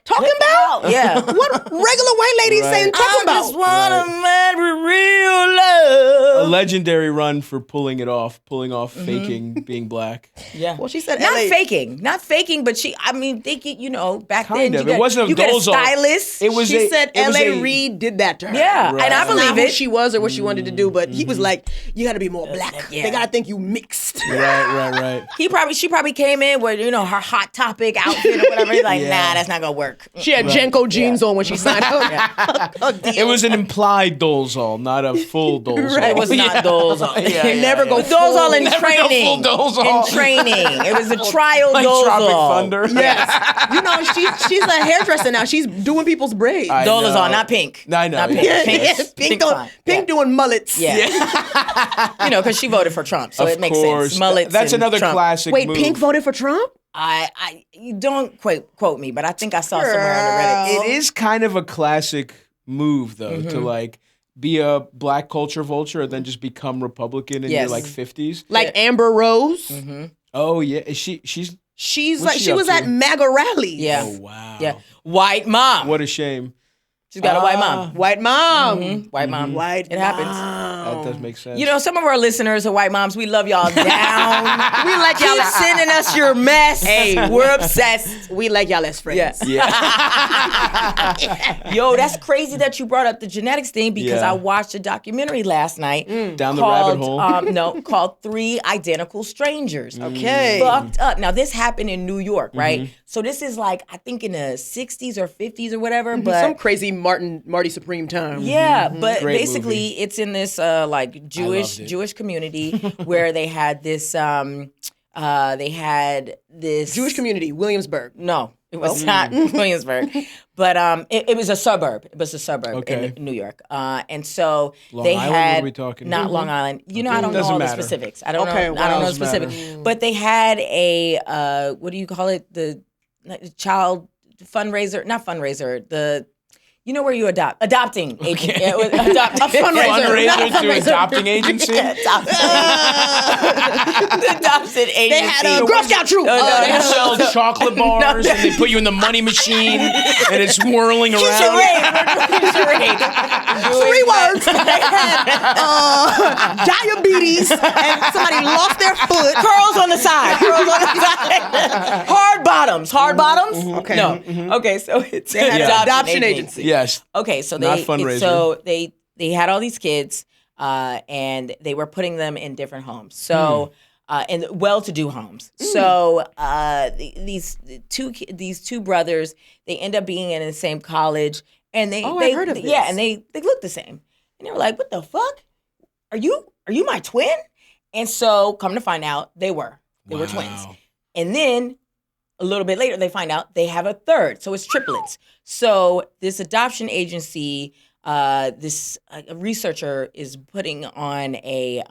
Yeah. What regular white lady Right. saying talking I about? just want a man with real A love. legendary run for pulling off faking being black. Yeah. Well, she said Not LA. not faking, but they get, back Kind then. of. It wasn't a you get a Dolezal. stylist. It was She said it was L.A. Reid did that to her. Yeah, Right. and I That's not believe who it. she was or what she wanted to do, but he was like, you got to be more black. Yeah. They got to think you mixed. Right. She probably came in with her Hot Topic outfit or whatever. He's like, Yeah. nah, that's not gonna work. She had Jenko jeans on when she signed up. It was an implied Dolezal, not a full Dolezal. Right. It was not Dolezal. Never go Dolezal in Never go training. full Dolezal. In training, it was a trial like Dolezal. Tropic Thunder. Yes. she's a hairdresser now. She's doing people's braids. I Dolezal, know. not Pink. I know. Not Pink. Yeah. Pink's fine. Pink doing mullets. Yeah. Because she voted for Trump, so Of it makes course. sense. Mullets. That's and another Trump. classic Wait, move. Pink voted for Trump? You don't quote me, but I think I saw somewhere on the Reddit. It is kind of a classic move, though, to like be a black culture vulture and then just become Republican in your Yes. like 50s. Like Amber Rose? Oh yeah, is she's She's What's like she she up was to? at MAGA rallies. Yeah. Oh wow. Yeah. White mom. What a shame. She's got a white mom. White mom. Mhm. White mom. White It happens. That does make sense. You know, some of our listeners are white moms. We love y'all down. We like y'all sending us your mess. Hey, we're obsessed. We like y'all as friends. Yeah. Yo, that's crazy that you brought up the genetics thing because Yeah. I watched a documentary last night Down the rabbit hole. called Three Identical Strangers. Okay. Fucked up. Now, this happened in New York, right? So this is like, I think in the 60s or 50s or whatever. But Some crazy Marty Supreme time. yeah, but Great basically movie. it's in this like loved it. Jewish community where they had this Jewish community, Williamsburg. No, it was not Williamsburg, but it was a suburb. It was a suburb Okay. in New York, and so Long they Island, had what are we talking? not Long Island. You know, I don't know Doesn't all matter. the specifics. I don't Okay, know. well, I don't know the doesn't matter. specifics. But they had a what do you call it? The child fundraiser, not fundraiser. You know where you adopting agent. Yeah, A Fundraiser to adopting agency. The adopted agency. They had a Girl Scout troop. They sell chocolate bars and they put you in the money machine and it's whirling around. Charade. 3 words. They had diabetes and somebody lost their foot. Curls on the side. Hard bottoms. Okay. No. Okay, so it's They had an an adoption agency. Yes. Okay, so Not fundraiser. they had all these kids, and they were putting them in different homes. So in well-to-do homes. So these two brothers, they end up being in the same college, and I've heard of this. Yeah, and they look the same, and they were like, "What the fuck? Are you my twin?" And so come to find out, they were twins, and then a little bit later, they find out they have a third. So it's triplets. So this adoption agency, this researcher is putting on a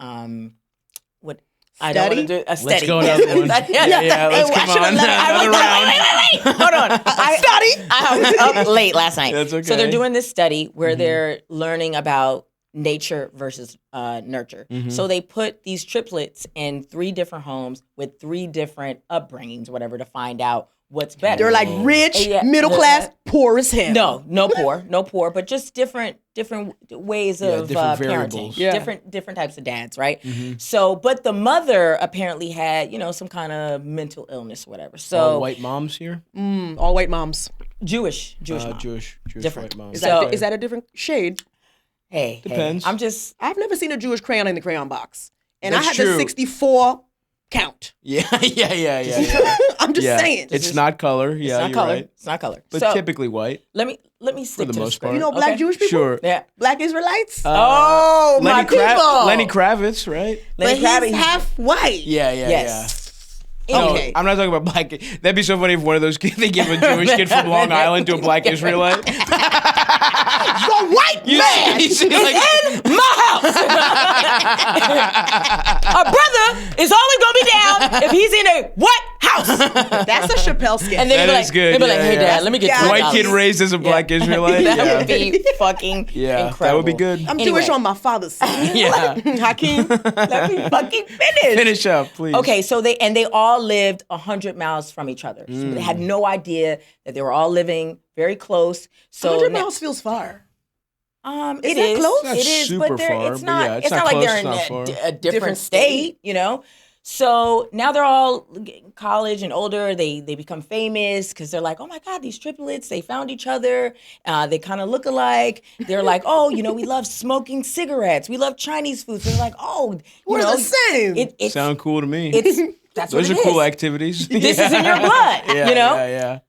what? I don't want to do a study. Let's go another one. Yeah, let's come on. Another round. Wait. Hold on. I was up late last night. That's okay. So they're doing this study where they're learning about nature versus nurture. So they put these triplets in 3 different homes with 3 different upbringings, whatever, to find out what's better. They're like rich, middle class, poor as hell. No poor, but just different ways of different parenting. variables. Yeah. Different types of dads, right? So, but the mother apparently had, some kind of mental illness or whatever. So All white moms here? All white moms. Jewish mom. Jewish Different. white moms. Is that a different shade? Hey, Depends. I've never seen a Jewish crayon in the crayon box. And That's I had true. the 64 count. Yeah. I'm just saying. It's not color. It's Yeah, not you're color. right. It's not color. But So typically white. let me stick the to most script. part. You know black Okay. Jewish people? Sure. Yeah. Black Israelites? Oh, my people. Lenny Kravitz, right? Lenny but Kravitz. he's half white. Yeah. Yes. No, Okay. I'm not talking about black. That'd be so funny if one of those kids, they give a Jewish kid from Long Island to a black Israelite. The white man You see, like, in my house. A brother is only gonna be down if he's in a what house? That's a Chappelle sketch. And then That he'll be is like, good. he'll be like, Yeah, hey yeah. dad, let me get $20. white kid raised as a black Israelite. That would be fucking incredible. that would be good. I'm Anyway. Jewish on my father's side. Yeah. Hakeem. Let me fucking finish. Finish up, please. Okay, so they all lived 100 miles from each other. So they had no idea that they were all living very close. So 100 miles feels far. It that is close? Not It is, super but far, it's but not. yeah, it's not like close, they're it's not far. in a different Different state, So now they're all in college and older. They become famous because they're like, oh my God, these triplets, they found each other. They kind of look alike. They're like, oh, we love smoking cigarettes. We love Chinese food. So they're like, oh, We're the same. It's Sound cool to me. that's Those what are it cool is. activities. This is in your blood, Yeah.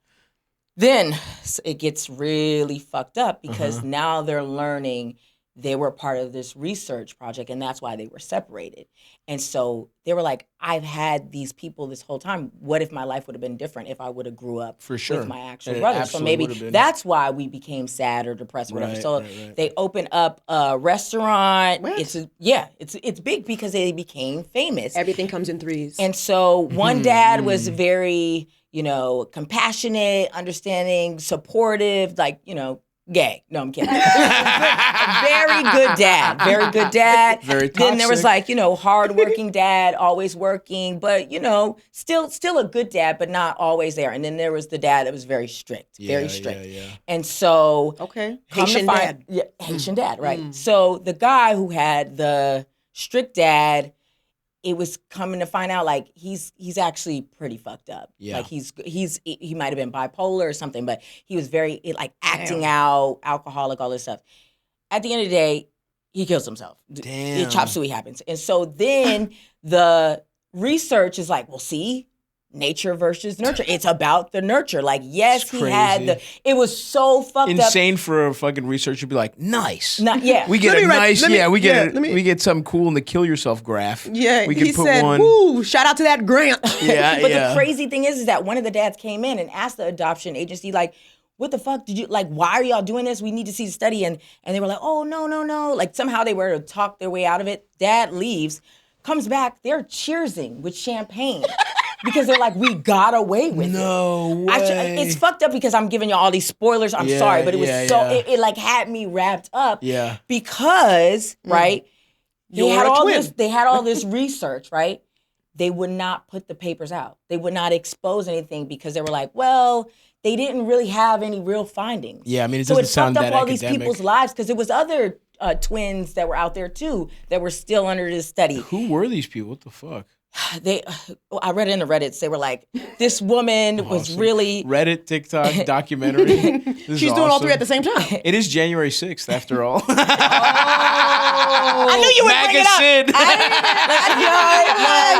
Then it gets really fucked up because Uh-huh. now they're learning they were part of this research project, and that's why they were separated. And so they were like, I've had these people this whole time. What if my life would have been different if I would have grew up For sure. with my actual And it brother? So absolutely would have maybe been. that's why we became sad or depressed or whatever. Right, So right. they open up a restaurant. What? It's big because they became famous. Everything comes in threes. And so one dad was very, compassionate, understanding, supportive, gay. No, I'm kidding. Very good dad. Very good dad. Very Then there was toxic. like, hardworking dad, always working, but still a good dad, but not always there. And then there was the dad that was very strict, very strict. Yeah. And so Okay. come to Haitian find- dad. Yeah, Haitian dad, right? So the guy who had the strict dad, it was coming to find out like he's actually pretty fucked up. Yeah. Like he might have been bipolar or something, but he was very like acting out, alcoholic, all this stuff. At the end of the day, he kills himself. Damn. Chop suey happens. And so then the research is like, well, see, nature versus nurture. It's about the nurture. Like, yes, It's he had crazy. it was so fucked up. Insane for a fucking researcher to be like, nice. Yeah. We get Let a me write- nice, let me- we get let me- we get something cool in the kill yourself graph. Yeah, we he could put said, one. "Woo! Shout out to that grant." Yeah, But yeah. the crazy thing is that one of the dads came in and asked the adoption agency, like, what the fuck did you, like, why are y'all doing this? We need to see the study. And they were like, oh, no. Like, somehow they were to talk their way out of it. Dad leaves, comes back, they're cheersing with champagne because they're like, we got away with it. No way. It's fucked up because I'm giving you all these spoilers. I'm Yeah, sorry, but it was yeah, so, yeah. it like had me wrapped up. Yeah. Because, right, You're a twin. they had all this research, right? They would not put the papers out. They would not expose anything because they were like, well, they didn't really have any real findings. Yeah, I mean, it so doesn't sound fucked up that all academic. these people's lives because there was other twins that were out there too that were still under this study. Who were these people? What the fuck? I read it in the Reddits. They were like, this woman was Awesome. really. Reddit, TikTok, documentary. This is She's doing all awesome. three at the same time. It is January 6th, after all. I knew you would bring it up. Sid.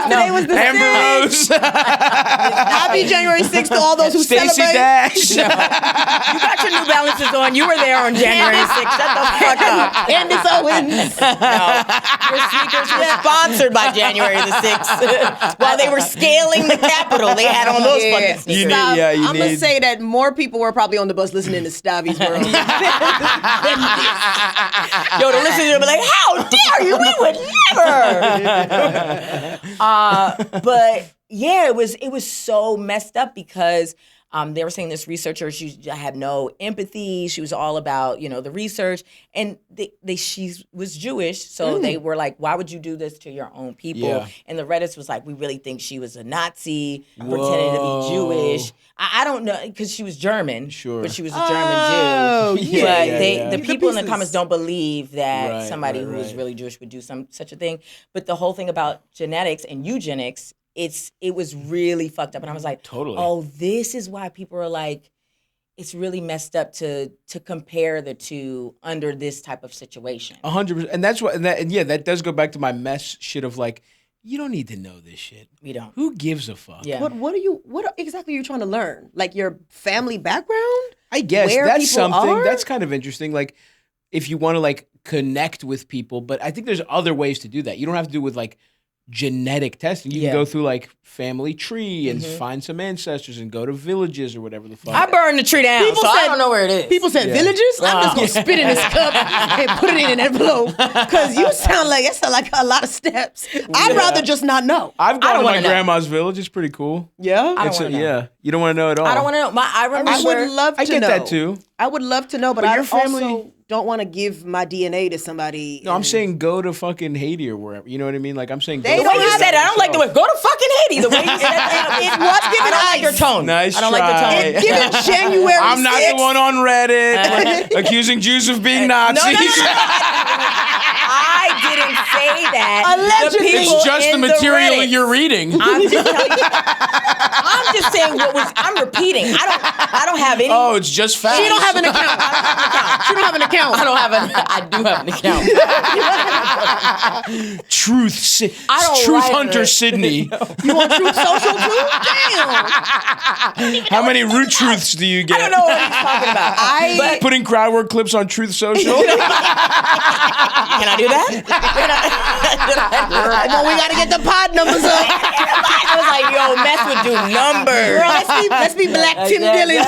Today was the Amber Rose. Happy January 6th to all those who Stacey celebrate. Dash. You got your New Balances on. You were there on January 6th. Shut the fuck up. Candace Owens. No, your sneakers were sponsored by January the 6th. While they were scaling the Capitol, they had on those fucking sneakers. You need- Stop. yeah, you I'm gonna need- say that more people were probably on the bus listening to Stavi's World. Yo, to listen to them, be like, how dare you? We would never. But yeah, it was so messed up because they were saying this researcher, she had no empathy. She was all about, the research. And she was Jewish, so they were like, why would you do this to your own people? Yeah. And the Reddits was like, we really think she was a Nazi, pretending to be Jewish. I don't know, because she was German. Sure. But she was a German Jew. yeah, But yeah. the The people in the pieces. comments don't believe that Right, somebody right, who is right. really Jewish would do such a thing. But the whole thing about genetics and eugenics, it was really fucked up. And I was like, Totally. oh, this is why people are like, it's really messed up to compare the two under this type of situation. 100%. And that's what, and yeah, that does go back to my mess shit of like, you don't need to know this shit. We don't. Who gives a fuck? Yeah. What exactly are you trying to learn? Like your family background? I guess Where that's people something are? that's kind of interesting. Like, if you want to like connect with people, but I think there's other ways to do that. You don't have to do it with like genetic testing. You Yeah. can go through like family tree and find some ancestors and go to villages or whatever the fuck. I burned the tree down, People so I said- don't know where it is. People said Yeah. villages? I'm just gonna spit in this cup and put it in an envelope. Cause you sound like a lot of steps. I'd rather just not know. I've gone don't to my wanna know. grandma's village. It's pretty cool. Yeah? I don't It's want to know. yeah. You don't want to know at all. I don't want to know. I remember. I would love to I get know. that too. I would love to know, but But I your family- also don't want to give my DNA to somebody. No, I'm saying go to fucking Haiti or wherever. You know what I mean? Like I'm saying. They The go way don't you have said it, I don't like the way. Go to fucking Haiti. The way you said that, It was given I don't like your ice. tone. Nice I don't like try. the tone. It given January I'm not 6th. the one on Reddit accusing Jews of being Nazis. No. I didn't say that. Allegedly. The people It's just the in material Reddit. that you're reading. I'm just telling you. I'm just saying what was. I'm repeating. I don't have any. Oh, it's just facts. She don't have an account. She don't have an account. I don't have an. I do have an account. Truth don't write Hunter it. Sydnee. You want Truth Social too? Damn. How many root truths do you get? I don't know what he's talking about. But Putting crowd work clips on Truth Social? can I do that? Come on, we gotta get the pod numbers up. I was like, yo, Mess would do numbers. Girl, let's be Black Tim Dillon.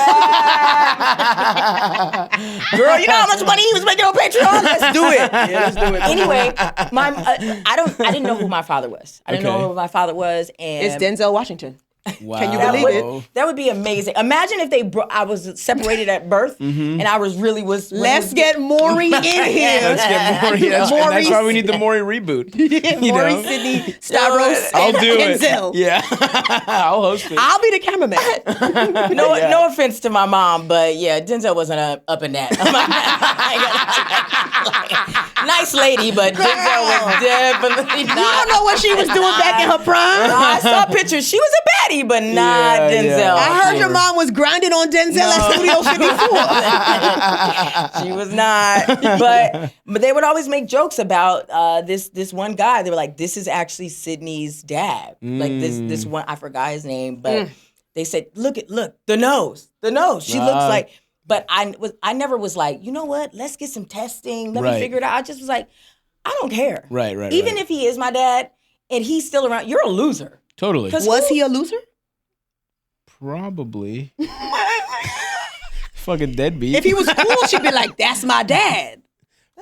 Girl, you know how much money he was making on Patreon? Let's do it. Yeah, let's do it. Anyway, I didn't know who my father was. I didn't know Okay. who my father was, and It's Denzel Washington. Wow. Can you That believe would, it? that would be amazing. Imagine if I was separated at birth and I was. Let's get Maury in here. Let's get Maury. That's why we need the Maury reboot. Maury, Sydney, Stavros, I'll do Denzel. it. Yeah, I'll host it. I'll be the cameraman. No offense to my mom, but yeah, Denzel wasn't up in that. Nice lady, but Denzel was definitely not. You don't know what she was doing back in her prime. I saw pictures. She was a baddie, but not Denzel. I heard your mom was grinding on Denzel at Studio 54. She was not. But they would always make jokes about this one guy. They were like, this is actually Sydnee's dad. Like this one, I forgot his name, but they said, look, the nose. She looks like. But I never was like, you know what? Let's get some testing. Let me figure it out. I just was like, I don't care. Right. Even if he is my dad and he's still around, you're a loser. Totally. Was he a loser? Probably. Fucking deadbeat. If he was cool, she'd be like, that's my dad.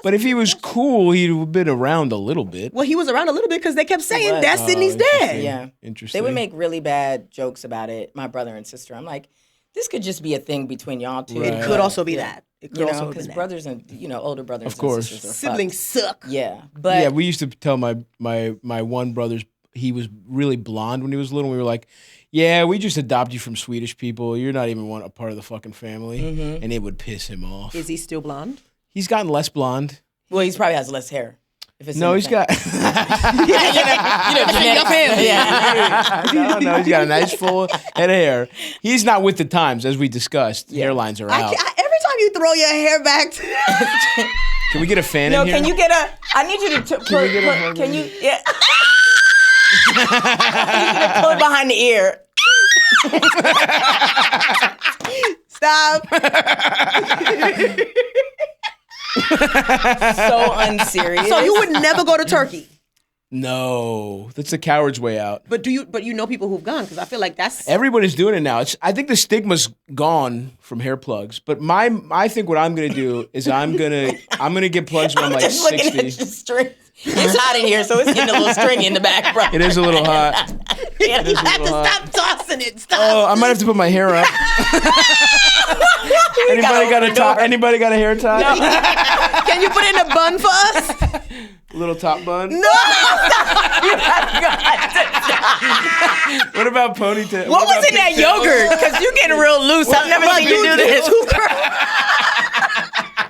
But if he was cool, he'd have been around a little bit. Well, he was around a little bit because they kept saying, that's Sydnee's dad. Yeah. Interesting. They would make really bad jokes about it, my brother and sister. I'm like, this could just be a thing between y'all two. It could also be that. It could also be because that. brothers and older brothers Of course. and sisters are Siblings suck. Yeah, but yeah, we used to tell my one brother's he was really blonde when he was little. We were like, yeah, we just adopt you from Swedish people. You're not even a part of the fucking family. And it would piss him off. Is he still blonde? He's gotten less blonde. well, he probably has less hair. If it's No, he's got. genetics. Yeah. No, he's got a nice full head of hair. He's not with the times, as we discussed. Hairlines are out. Every time you throw your hair back to... Can we get a fan No, in here? can you get a? I need you to can you? Yeah. I need you to pull it behind the ear. Stop. So unserious. So you would never go to Turkey? No, that's the coward's way out. But you know people who've gone? Because I feel like that's... Everybody's doing it now. I think the stigma's gone from hair plugs. But I think what I'm gonna do is I'm gonna get plugs when I'm like just looking 60. at your strings. It's hot in here, so it's getting a little stringy in the back, bro. It is a little hot. You have to stop tossing it. Stop. Oh, I might have to put my hair up. Anybody got a hair tie? No. Can you put it in a bun for us? Little top bun? No. What about ponytail? What was in that yogurt? Because you're getting real loose. I've never seen you do this.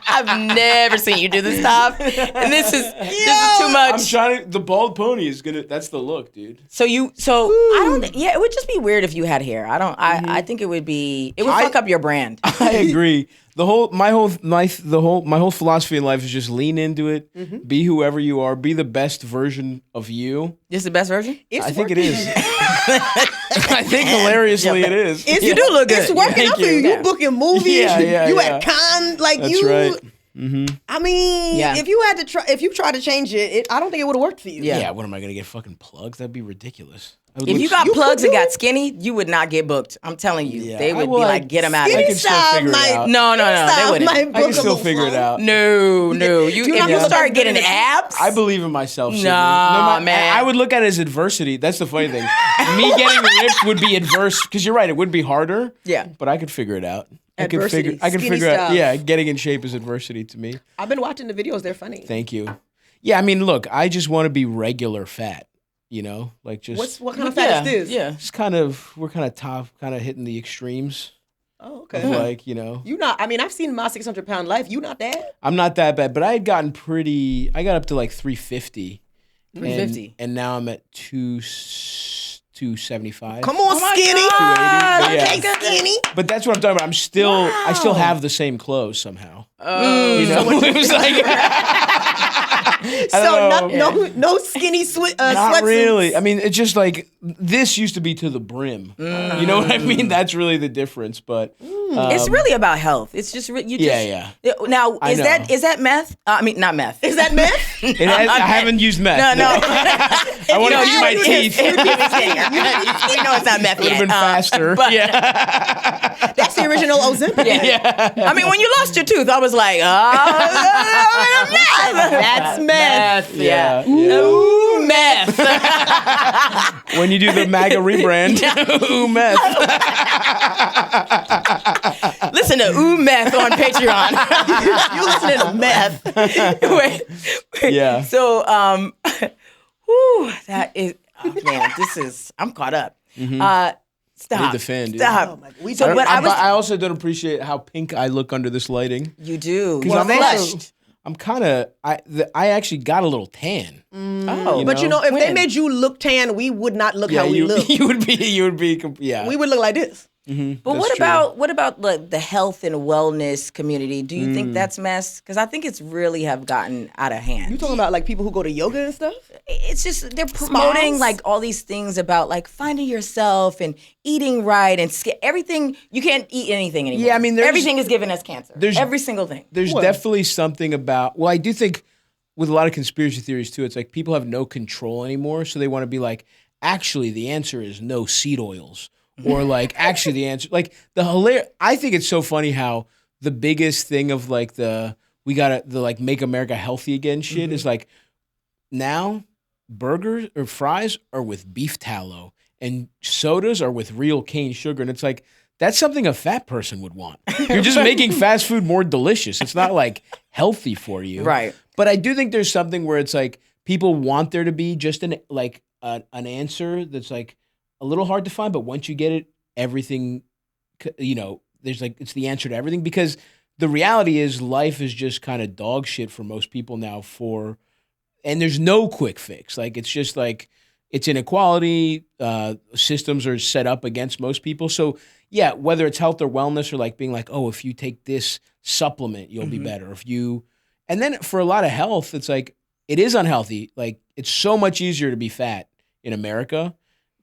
I've never seen you do this stuff. And this is too much. I'm trying to. The bald pony is gonna. That's the look, dude. I don't. Yeah, it would just be weird if you had hair. I don't. I think it would be. It would fuck up your brand. I agree. My whole philosophy in life is just lean into it. Be whoever you are. Be the best version of you. This is the best version? I think it is. I think hilariously it is. You do look good. It's working out for you. You booking movies. You at con. Like That's you. Right. I mean, if you tried to change it, I don't think it would have worked for you. Yeah. What am I gonna get? Fucking plugs? That'd be ridiculous. If you got plugs and got skinny, you would not get booked. I'm telling you, they would be like, get them out of I here. can still figure it out. No, they wouldn't. I can still figure it out. No. If you start getting abs, I believe in myself. Nah, man. I would look at it as adversity. That's the funny thing. Me getting ripped would be adverse because you're right. It would be harder. Yeah, but I could figure it out. Adversity. I can figure out. Yeah, getting in shape is adversity to me. I've been watching the videos. They're funny. Thank you. Yeah, I mean, look, I just want to be regular fat. You know, like just what kind of fat is this? Yeah, just we're kind of top, kind of hitting the extremes. Oh, okay. Like, you know, you not. I mean, I've seen my 600-pound life. You not that? I'm not that bad, but I got up to like 350. 350, and now I'm at 275. Come on, skinny. 280. Okay, skinny. But that's what I'm talking about. I still have the same clothes somehow. Oh, you know, it was like. No skinny sweatsuits. Not really. I mean, it's just like this used to be to the brim. You know what I mean? That's really the difference. But it's really about health. It's just yeah. Now is that meth? I mean, not meth. Is that meth? I haven't used meth. No. I want to use my teeth. You know it's not meth. Would have been faster. But, that's the original Ozempic. Yeah. I mean, when you lost your tooth, I was like, that's meth. Meth. Yeah. Ooh, meth. meth. When you do the MAGA rebrand, ooh, meth. Listen to ooh meth on Patreon. You listening to meth? Wait. Yeah. So, that is. Oh man, I'm caught up. Stop. Defend, dude. Stop. Oh my God. I also don't appreciate how pink I look under this lighting. You do. Because You're I'm flushed. I'm kind of I actually got a little tan. Oh, But you know, if they When? made you look tan, we would not look how we look. You would be yeah. We would look like this. But what about like the health and wellness community? Do you think that's mess? Because I think it's really have gotten out of hand. You talking about like people who go to yoga and stuff? It's just they're promoting Spas? like all these things about like finding yourself and eating right and everything. You can't eat anything anymore. Yeah, I mean, everything is giving us cancer. there's- Every single thing. There's definitely something about, well, I do think with a lot of conspiracy theories too, it's like people have no control anymore. So they want to be like, actually, the answer is no seed oils. Or like, actually, the answer, like I think it's so funny how the biggest thing of like the like make America healthy again shit is like now burgers or fries are with beef tallow and sodas are with real cane sugar. And it's like, that's something a fat person would want. You're just making fast food more delicious. It's not like healthy for you. Right. But I do think there's something where it's like people want there to be just an answer that's like a little hard to find, but once you get it, everything, there's like, it's the answer to everything, because the reality is life is just kind of dog shit for most people now and there's no quick fix. Like, it's just like, it's inequality, systems are set up against most people. So yeah, whether it's health or wellness or like being like, oh, if you take this supplement, you'll be better. And then for a lot of health, it's like, it is unhealthy. Like, it's so much easier to be fat in America.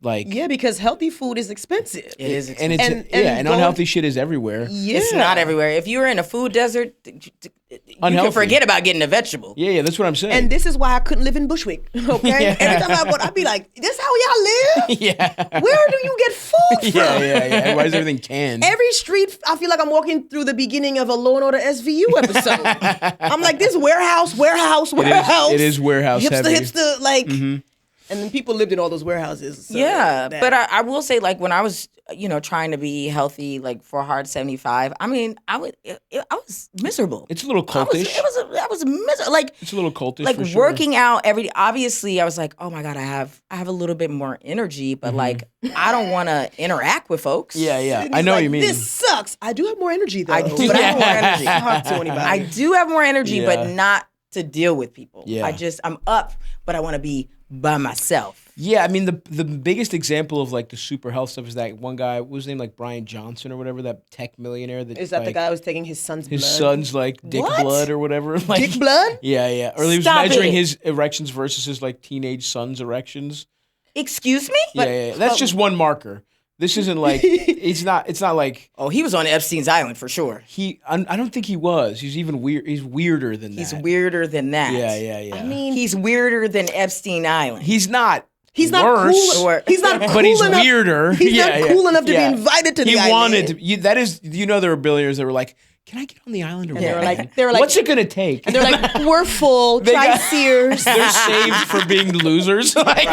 Like, Yeah, because healthy food is expensive. It is expensive. And unhealthy shit is everywhere. Yeah. It's not everywhere. If you were in a food desert, you can forget about getting a vegetable. Yeah, that's what I'm saying. And this is why I couldn't live in Bushwick. Okay, Yeah. every time I go, I'd be like, "This how y'all live? Yeah. Where do you get food from?" Yeah. Why is everything canned? Every street, I feel like I'm walking through the beginning of a Law and Order SVU episode. I'm like, this warehouse. It is warehouse heavy. hipster, like. And then people lived in all those warehouses. So Yeah, but I will say, like, when I was, trying to be healthy, like, for a hard 75, I mean, I was miserable. It's a little cultish. I was miserable. Like, It's a little cultish, like for sure. working out every day. Obviously, I was like, oh my God, I have a little bit more energy, but like, I don't want to interact with folks. Yeah. I know what you mean. This sucks. I do have more energy, though. I do but I have more energy. Talk to anybody. I do have more energy, Yeah. but not to deal with people. Yeah. I'm up, but I want to be by myself. Yeah, I mean, the biggest example of like the super health stuff is that one guy, what was his name, like Brian Johnson or whatever, that tech millionaire. Is that the guy who was taking his son's blood? His son's like dick What? blood or whatever. Like, Dick blood? Yeah. Or he was Stop measuring it. his erections versus his like teenage son's erections. Excuse me? Yeah. That's just one marker. This isn't like it's not like Oh, he was on Epstein's Island for sure. I don't think he was. He's even weird. He's weirder than that. He's weirder than that. Yeah. I mean, He's weirder than Epstein Island. he's not. he's not worse, cool. He's not cool but he's enough. weirder. He's not cool enough to be invited to the He island. wanted to. That is, there were billionaires that were like, "Can I get on the island?" Or they were what? like- they were like- "What's it gonna take?" And they're like, we're full. Try got- Sears. They're saved for being losers. Like,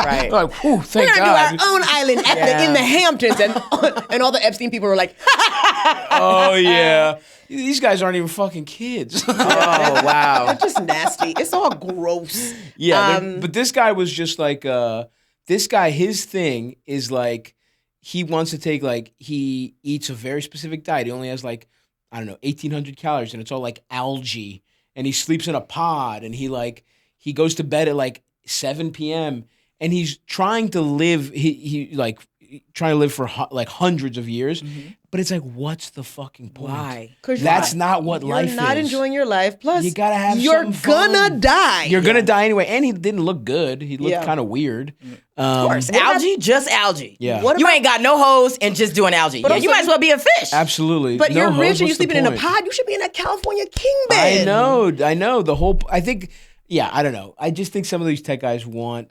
Right. like, whew, We're thank gonna God. do our own island in the Hamptons, and all the Epstein people were like, Oh yeah, these guys aren't even fucking kids. Oh, wow. they're just nasty. It's all gross. Yeah, but this guy was just like, this guy, his thing is like, he wants to take like, he eats a very specific diet. He only has like, I don't know, 1,800 calories, and it's all like algae. And he sleeps in a pod, and he goes to bed at like 7 p.m. and he's trying to live. He trying to live for like hundreds of years. But it's like, what's the fucking point? Why? That's not what life is. You're not enjoying your life. Plus, You gotta have you're something fun. gonna die. You're gonna die anyway, and he didn't look good. He looked Yeah. kind of weird. Of course. Algae, just algae. Yeah. What You about- ain't got no hose and just doing algae. Yeah, also you might as well be a fish. Absolutely. But No you're hose, rich and you're what's the sleeping in a point? pod. You should be in a California king bed. I know. The whole. I think. Yeah, I don't know. I just think some of these tech guys want.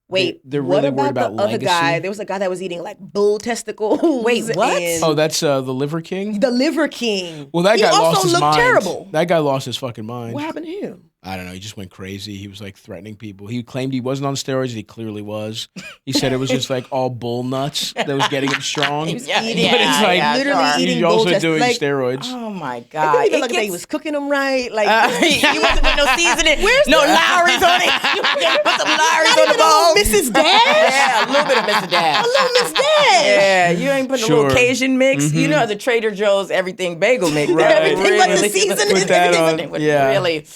Wait, they're what really worried about the other legacy. guy? There was a guy that was eating like bull testicles. Wait, what? and Oh, that's the Liver King. the Liver King. Well, that he guy also lost his looked mind. terrible. That guy lost his fucking mind. What happened to him? I don't know. He just went crazy. He was like threatening people. He claimed he wasn't on steroids. He clearly was. He said it was just like all bull nuts that was getting him strong. He was Yeah, eating, yeah, but it's like yeah, literally sure. eating he's bull also test. doing Like, steroids. Oh my it God! didn't even It look like he gets- was cooking them right. Like he wasn't with no seasoning. No Lowry's on it. You can't put some Lowry's not on the even bowl. on Mrs. Dash. Yeah, a little bit of Mr. Dash. A little Miss Dash. Yeah, you ain't putting a little Sure. Cajun mix. You know the Trader Joe's everything bagel mix. Right. That Everything but the seasoning. Put that on, Seasoning would yeah. really.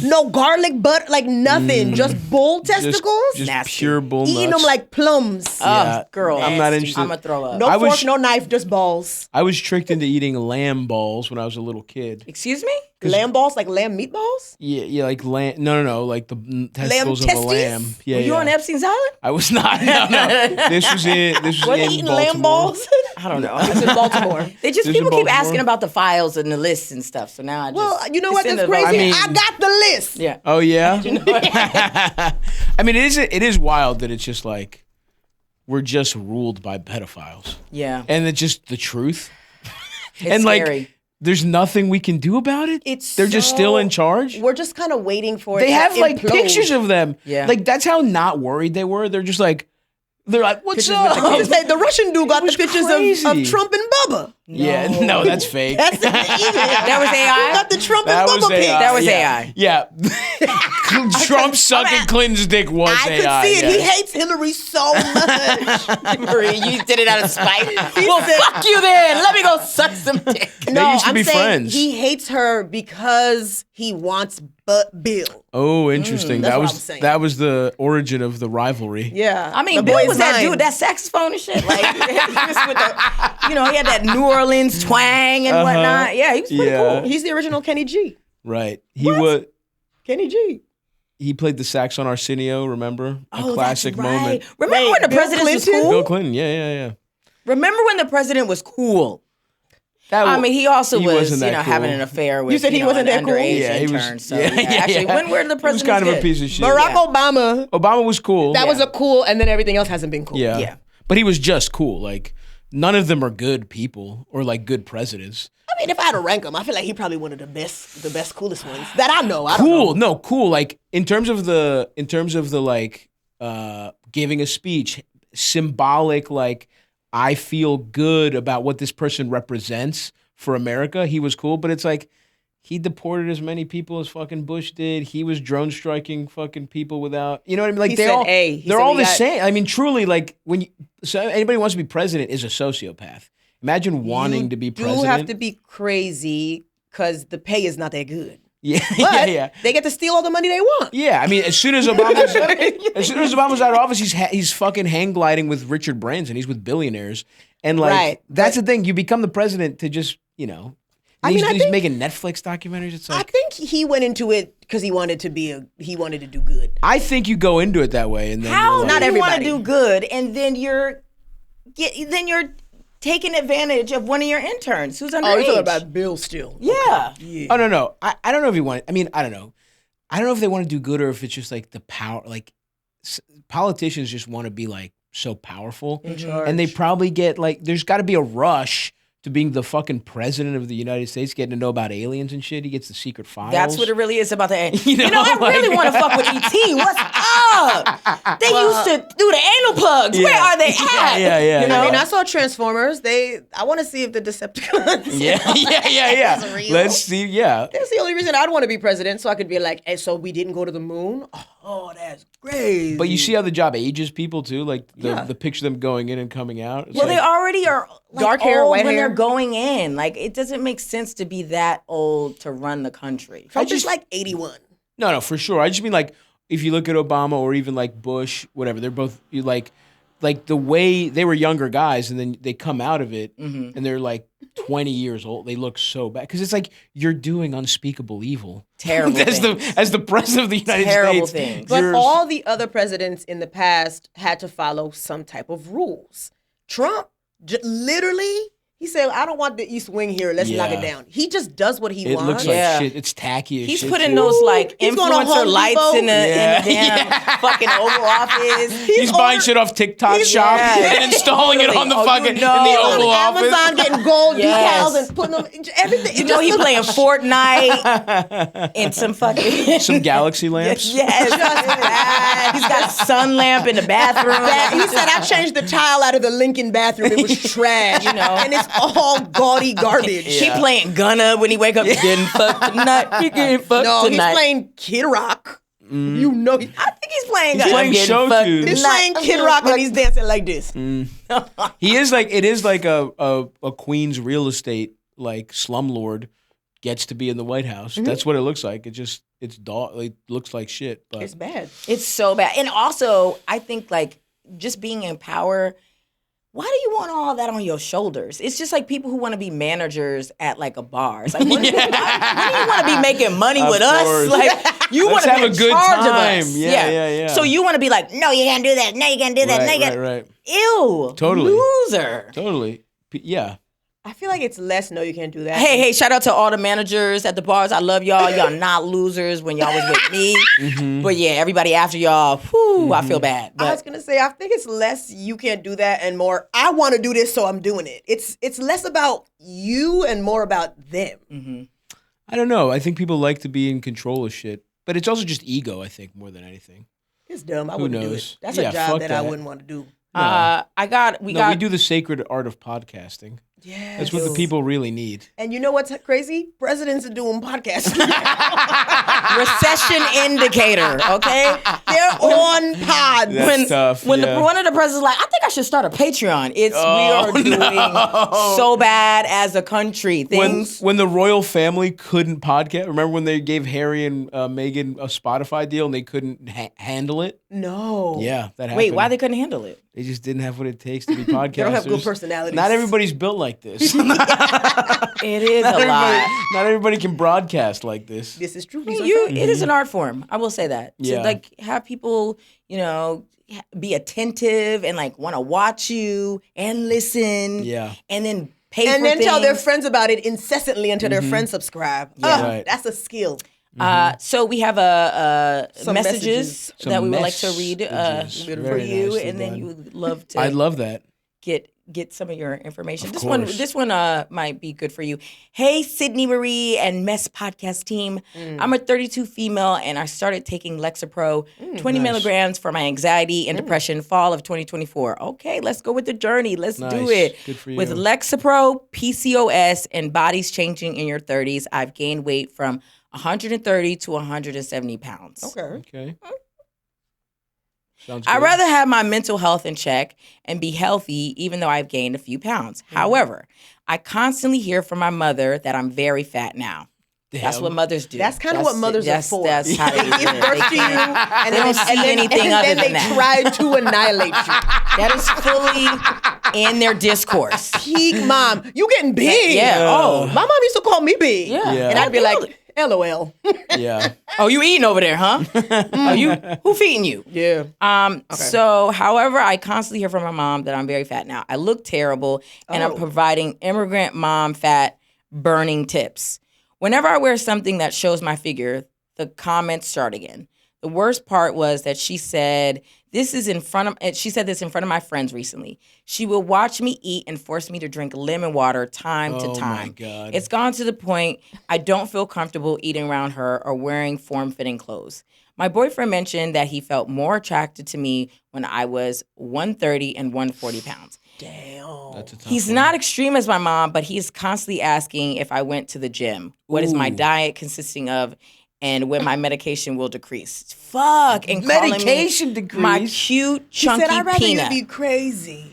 No garlic, but like nothing. Just bull testicles. Just Nasty. pure bull Eating nuts. them like plums. Yeah. Oh, girl, I'm not interested. I'm gonna throw up. No I fork, was- no knife, just balls. I was tricked into eating lamb balls when I was a little kid. Excuse me? Lamb balls, like lamb meatballs? Yeah, like lamb. No, like the testicles of a testes? lamb. Yeah, Were you yeah. on Epstein's Island? I was not. No. This was in. This was Were they in eating Baltimore. lamb balls? I don't know. It's in Baltimore. They just This is people keep Baltimore? asking about the files and the lists and stuff. So now I just Well, you know what? it's in That's the- crazy. I mean- I got the list. Yeah. Oh yeah. I mean, it is wild that it's just like we're just ruled by pedophiles, Yeah. and it's just the truth. It's and like, scary. there's nothing we can do about it. They're just still in charge. We're just kind of waiting for it They to have like implode. pictures of them. Yeah. Like that's how not worried they were. They're just like, what's Pictures up? with the Just like the Russian dude got the was pictures crazy. of Trump and Bubba. Yeah, no, that's fake. That's the That was AI? You got the Trump That and was Bubba pic. AI. That was yeah. AI. Yeah. Trump sucking Clinton's dick was I could AI. see it. yeah. He hates Hillary so much. Marie, you did it out of spite. Well, fuck you then. Let me go suck some dick. No, used to I'm be saying friends. he hates her because he wants but Bill. Oh, interesting. that's that what was I'm saying. that was the origin of the rivalry. Yeah. I mean, The Bill boy's was that mine. dude, that saxophone and shit. Like, he was with the, he had that New Orleans twang and whatnot. Yeah, he was pretty Yeah. cool. He's the original Kenny G. Right. Kenny G. He played the sax on Arsenio, remember? A classic that's right. moment. Remember Wait, when the Bill president was Clinton? cool? Bill Clinton, yeah. Remember when the president was cool? That I mean, he also he was, wasn't that cool. having an affair with You said he wasn't an that cool? underage Yeah, he was- intern. So, yeah, actually, yeah. when were the He was presidents kind of a good? piece of shit. Barack Yeah. Obama. Obama was cool. That was a cool, and then everything else hasn't been cool. yeah. Yeah. But he was just cool. Like none of them are good people or like good presidents. I mean, if I had to rank him, I feel like he probably one of the best, coolest ones that I know. I don't Cool. know. No, cool. Like in terms of the like giving a speech, symbolic, like I feel good about what this person represents for America. He was cool, but it's like he deported as many people as fucking Bush did. He was drone striking fucking people without, you know what I mean? Like He they said, all, "Hey," he they're said, all "We the got-" same. I mean, truly, like so anybody who wants to be president is a sociopath. Imagine wanting to be president. You have to be crazy because the pay is not that good. yeah, But yeah. they get to steal all the money they want. Yeah, I mean, as soon as Obama's out of office, he's fucking hang gliding with Richard Branson. He's with billionaires, and like Right, that's the thing. You become the president to just I mean, I he's think- making Netflix documentaries. It's I like think he went into it because he wanted to do good. I think you go into it that way, and then How you're do like, you want to everybody. do good and then you're taking advantage of one of your interns who's underage? Oh, you're talking about Bill still. Yeah. Oh no. I don't know if you want. I mean, I don't know. I don't know if they want to do good or if it's just like the power. Like politicians just want to be like so powerful, and they probably get like. There's got to be a rush to being the fucking president of the United States, getting to know about aliens and shit. He gets the secret files. That's what it really is about the You know, I really like- want to fuck with ET. What's up? They used to do the anal plugs. Where are they at? Yeah. You know? I mean, I saw Transformers. I want to see if the Decepticons. Yeah. That's real. Let's see. Yeah. That's the only reason I'd want to be president, so I could be like, hey, so we didn't go to the moon? Oh, that's crazy. But you see how the job ages people too, like Yeah. the picture of them going in and coming out. It's Well, like, they already are like, Dark hair, old white when hair. they're going in. Like, it doesn't make sense to be that old to run the country. Trump is like 81. no, for sure. I just mean like if you look at Obama or even like Bush, whatever, they're both like the way they were younger guys and then they come out of it and they're like 20 years old. They look so bad because it's like you're doing unspeakable evil. Terrible as things. the president of the United Terrible States. things. But you're- all the other presidents in the past had to follow some type of rules. Trump, literally, He said, I don't want the East Wing here. Let's knock it down. He just does what he It wants. looks like shit. It's tacky as He's shit. putting those like He's going to influencer Home lights Depot. in the damn fucking Oval Office. He's buying shit off TikTok Shop and installing it on the fucking in the Oval Office. Amazon getting gold decals and putting them everything. You know, he playing Fortnite and some fucking some Galaxy lamps. Yes, he's got a sun lamp in the bathroom. He said, I changed the tile out of the Lincoln bathroom. It was trash, You know. and it's all gaudy garbage. He playing Gunna when he wake up. Getting fucked tonight. You getting fucked No, tonight. he's playing Kid Rock. You know, I think he's playing. He's playing show tunes. he's playing Kid Rock and he's dancing like this. He is like it is like a Queens real estate like slumlord gets to be in the White House. That's what it looks like. It looks like shit. But It's bad. It's so bad. And also, I think like just being in power. Why do you want all that on your shoulders? It's just like people who want to be managers at like a bar. It's like, why do you want to be making money with course. us? Like, you want Let's to have be a in good charge of time. us. Yeah. So you want to be like, no, you can't do that. No, you can't do that. No, you can't. Right. Ew. Totally. Loser. Totally. Yeah. I feel like it's less. No, you can't do that. Hey, shout out to all the managers at the bars. I love y'all. Y'all not losers when y'all was with me. But yeah, everybody after y'all, whew, I feel bad. I was But gonna say, I think it's less you can't do that and more I want to do this, so I'm doing it. It's less about you and more about them. I don't know. I think people like to be in control of shit, but it's also just ego. I think more than anything. It's dumb. I wouldn't do knows? it. That's Yeah, a job fuck that I that. wouldn't want to do. We do the sacred art of podcasting. Yeah, That's what the people really need. And you know what's crazy? Presidents are doing podcasts. recession indicator, okay? They're on pod. That's tough, When yeah. one of the presidents like, I think I should start a Patreon. We are doing no. so bad as a country. When the royal family couldn't podcast, remember when they gave Harry and Meghan a Spotify deal and they couldn't handle it? No. Yeah, that happened. Wait, why they couldn't handle it? They just didn't have what it takes to be podcasters. They don't have good personalities. Not everybody's built like this. It is a lot. Not everybody can broadcast like this. This is true. It is an art form. I will say that. Yeah. To like have people, be attentive and like want to watch you and listen. Yeah. And then pay and for then tell their things. friends about it incessantly until their friends subscribe. Yeah. Right. That's a skill. So we have Some messages messages. that we would like to read messages. for Very you, nicely and then done. you would love to. I'd love that. Get some of your information. Of This one might be good for you. Hey, Sydnee Marie and Mess Podcast team. I'm a 32 female and I started taking Lexapro 20 milligrams for my anxiety and depression fall of 2024. Okay, let's go with the journey. Let's do Nice. it. Good for With you. Lexapro, PCOS, and bodies changing in your 30s, I've gained weight from 130 to 170 pounds. Okay. Sounds I'd good. rather have my mental health in check and be healthy, even though I've gained a few pounds. However, I constantly hear from my mother that I'm very fat now. That's Damn. what mothers do. That's kind of what mothers are for. That's how they They give live. birth They to you, can't- and they then don't see anything and other then than they that. try to annihilate you. That is fully in their discourse. Peak mom, you getting big. Yeah. Oh. My mom used to call me big. Yeah. Yeah. And I'd be like, LOL. Yeah. Oh, you eating over there, huh? Who feeding you? Yeah. So, however, I constantly hear from my mom that I'm very fat now. I look terrible, and I'm providing immigrant mom fat burning tips. Whenever I wear something that shows my figure, the comments start again. The worst part was that she said this in front of my friends recently. She will watch me eat and force me to drink lemon water time to time. Oh my God. It's gone to the point I don't feel comfortable eating around her or wearing form-fitting clothes. My boyfriend mentioned that he felt more attracted to me when I was 130 and 140 pounds. Damn. That's a tough He's one. not extreme as my mom, but he's constantly asking if I went to the gym. What is my Ooh. diet consisting of? And when my medication will decrease. Fuck. And calling Medication me decrease? my cute, She chunky said, I'd rather peanut. you be crazy.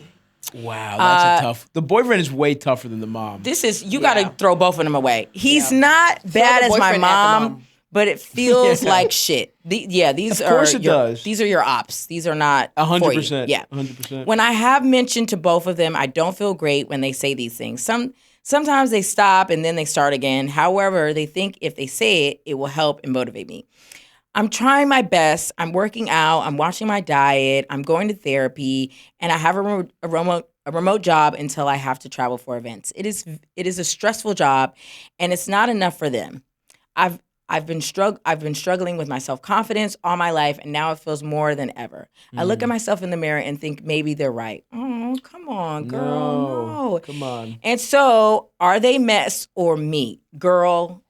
Wow, that's a tough. The boyfriend is way tougher than the mom. You got to throw both of them away. He's not bad the as my boyfriend at the mom, mom. but it feels like shit. These Of are course it does. These are your ops. These are not 100%. Yeah. 100%. When I have mentioned to both of them, I don't feel great when they say these things. Sometimes they stop and then they start again. However, they think if they say it, it will help and motivate me. I'm trying my best. I'm working out. I'm watching my diet. I'm going to therapy. And I have a a remote job until I have to travel for events. It is a stressful job, and it's not enough for them. I've been struggling with my self-confidence all my life, and now it feels more than ever. I look at myself in the mirror and think maybe they're right. Oh, come on, girl. No. Come on. And so, are they mess or me? Girl,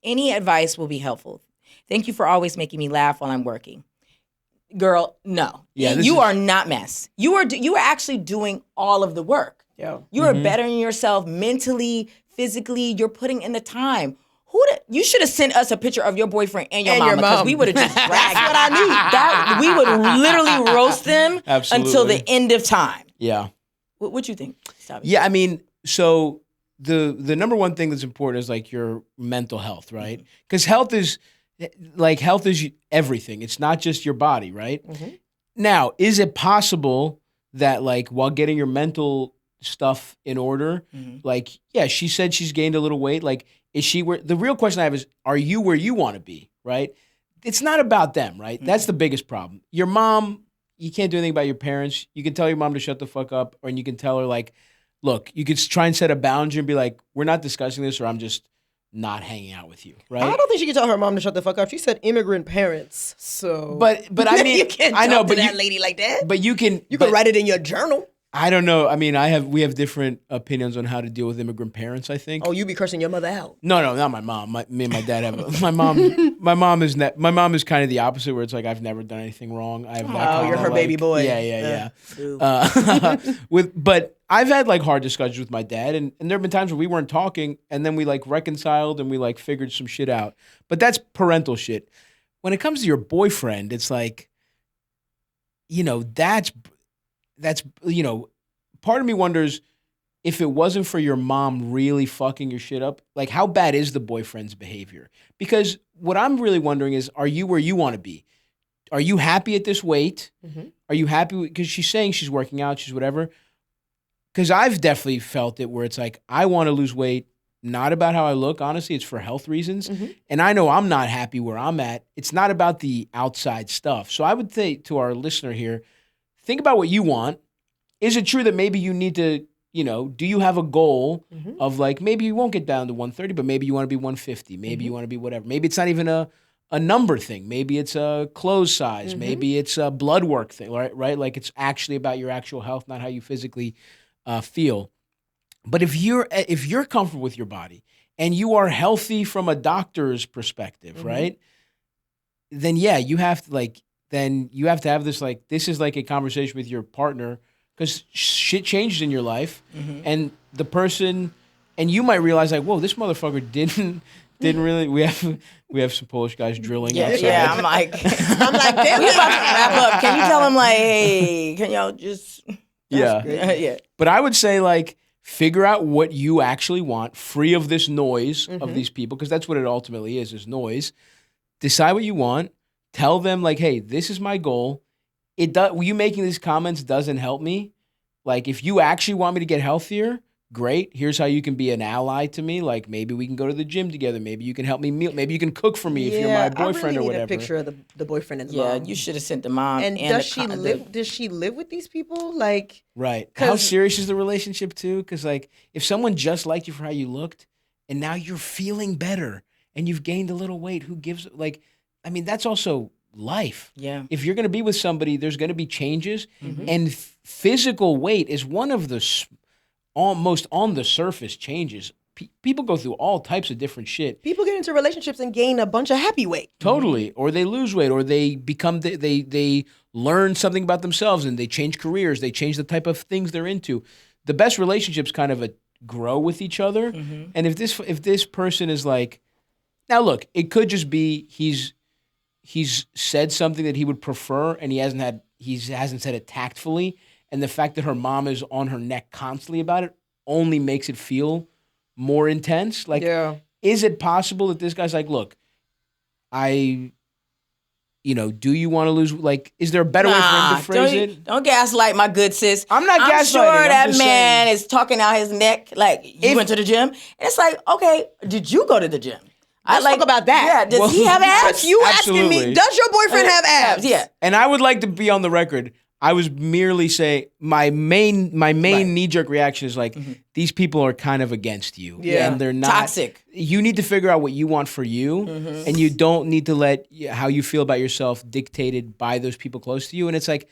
any advice will be helpful. Thank you for always making me laugh while I'm working. Girl, no. Yeah, you are not mess. You are actually doing all of the work. Yeah. You are bettering yourself mentally, physically. You're putting in the time. You should have sent us a picture of your boyfriend and your mama, because we would have just dragged. That's what I need. We would literally roast them until the end of time. Yeah. What you think, Stavros? Yeah, I mean, so the number one thing that's important is like your mental health, right? Because health is everything. It's not just your body, right? Mm-hmm. Now, is it possible that like while getting your mental stuff in order, like, yeah, she said she's gained a little weight, like, is she where the real question I have is, are you where you want to be, right? It's not about them, right? Mm-hmm. That's the biggest problem. Your mom, you can't do anything about your parents. You can tell your mom to shut the fuck up, or you can tell her like, look, you could try and set a boundary and be like, we're not discussing this, or I'm just not hanging out with you, right? I don't think she can tell her mom to shut the fuck up. She said immigrant parents, so. But I mean, you can't talk to that lady like that. But you can write it in your journal. I don't know. I mean, we have different opinions on how to deal with immigrant parents, I think. Oh, you be cursing your mother out. No, not my mom. Me and my dad have my mom is kind of the opposite, where it's like I've never done anything wrong. I have that you're her baby boy. Yeah. But I've had like hard discussions with my dad, and there have been times where we weren't talking, and then we like reconciled and we like figured some shit out. But that's parental shit. When it comes to your boyfriend, it's like, that's part of me wonders if it wasn't for your mom really fucking your shit up, like how bad is the boyfriend's behavior? Because what I'm really wondering is, are you where you want to be? Are you happy at this weight? Mm-hmm. Are you happy? Because she's saying she's working out, she's whatever. Because I've definitely felt it where it's like, I want to lose weight, not about how I look. Honestly, it's for health reasons. Mm-hmm. And I know I'm not happy where I'm at. It's not about the outside stuff. So I would say to our listener here, think about what you want. Is it true that maybe you need to, do you have a goal of like, maybe you won't get down to 130, but maybe you want to be 150. Maybe you want to be whatever. Maybe it's not even a number thing. Maybe it's a clothes size. Maybe it's a blood work thing, right? Like it's actually about your actual health, not how you physically feel. But if you're comfortable with your body and you are healthy from a doctor's perspective, right? Then yeah, you have to have this, like, this is like a conversation with your partner, because shit changes in your life, and the person, and you might realize like, whoa, this motherfucker didn't really. We have some Polish guys drilling outside. Yeah, I'm like, damn, we about to wrap up. Can you tell him like, hey, can y'all just? Yeah. But I would say like, figure out what you actually want, free of this noise of these people, because that's what it ultimately is noise. Decide what you want. Tell them like, hey, this is my goal. You making these comments doesn't help me. Like, if you actually want me to get healthier, great. Here's how you can be an ally to me. Like, maybe we can go to the gym together. Maybe you can help me meal. Maybe you can cook for me if you're my boyfriend or whatever. A picture of the boyfriend and the mom. Yeah, you should have sent the mom. And does she live with these people? Like, right. How serious is the relationship too? Because like, if someone just liked you for how you looked, and now you're feeling better and you've gained a little weight, who gives? Like, I mean, that's also life. Yeah. If you're going to be with somebody, there's going to be changes, and physical weight is one of the almost on the surface changes. People go through all types of different shit. People get into relationships and gain a bunch of happy weight. Totally. Or they lose weight, or they become they learn something about themselves, and they change careers. They change the type of things they're into. The best relationships kind of grow with each other. And if this person is like, now look, it could just be he's said something that he would prefer, and he hasn't said it tactfully, and the fact that her mom is on her neck constantly about it only makes it feel more intense. Like, is it possible that this guy's like, look, do you want to lose? Like, is there a better way for him to phrase it? Don't gaslight my good sis. I'm not gaslighting. I'm sure that man is talking out his neck. Like, you went to the gym, and it's like, okay, did you go to the gym? Let's talk about that. Yeah, does he have abs? You asking me, does your boyfriend have abs? Yeah. And I would like to be on the record. I was merely saying my main knee-jerk reaction is like, these people are kind of against you. Yeah. And they're not. Toxic. You need to figure out what you want for you, and you don't need to let how you feel about yourself dictated by those people close to you. And it's like,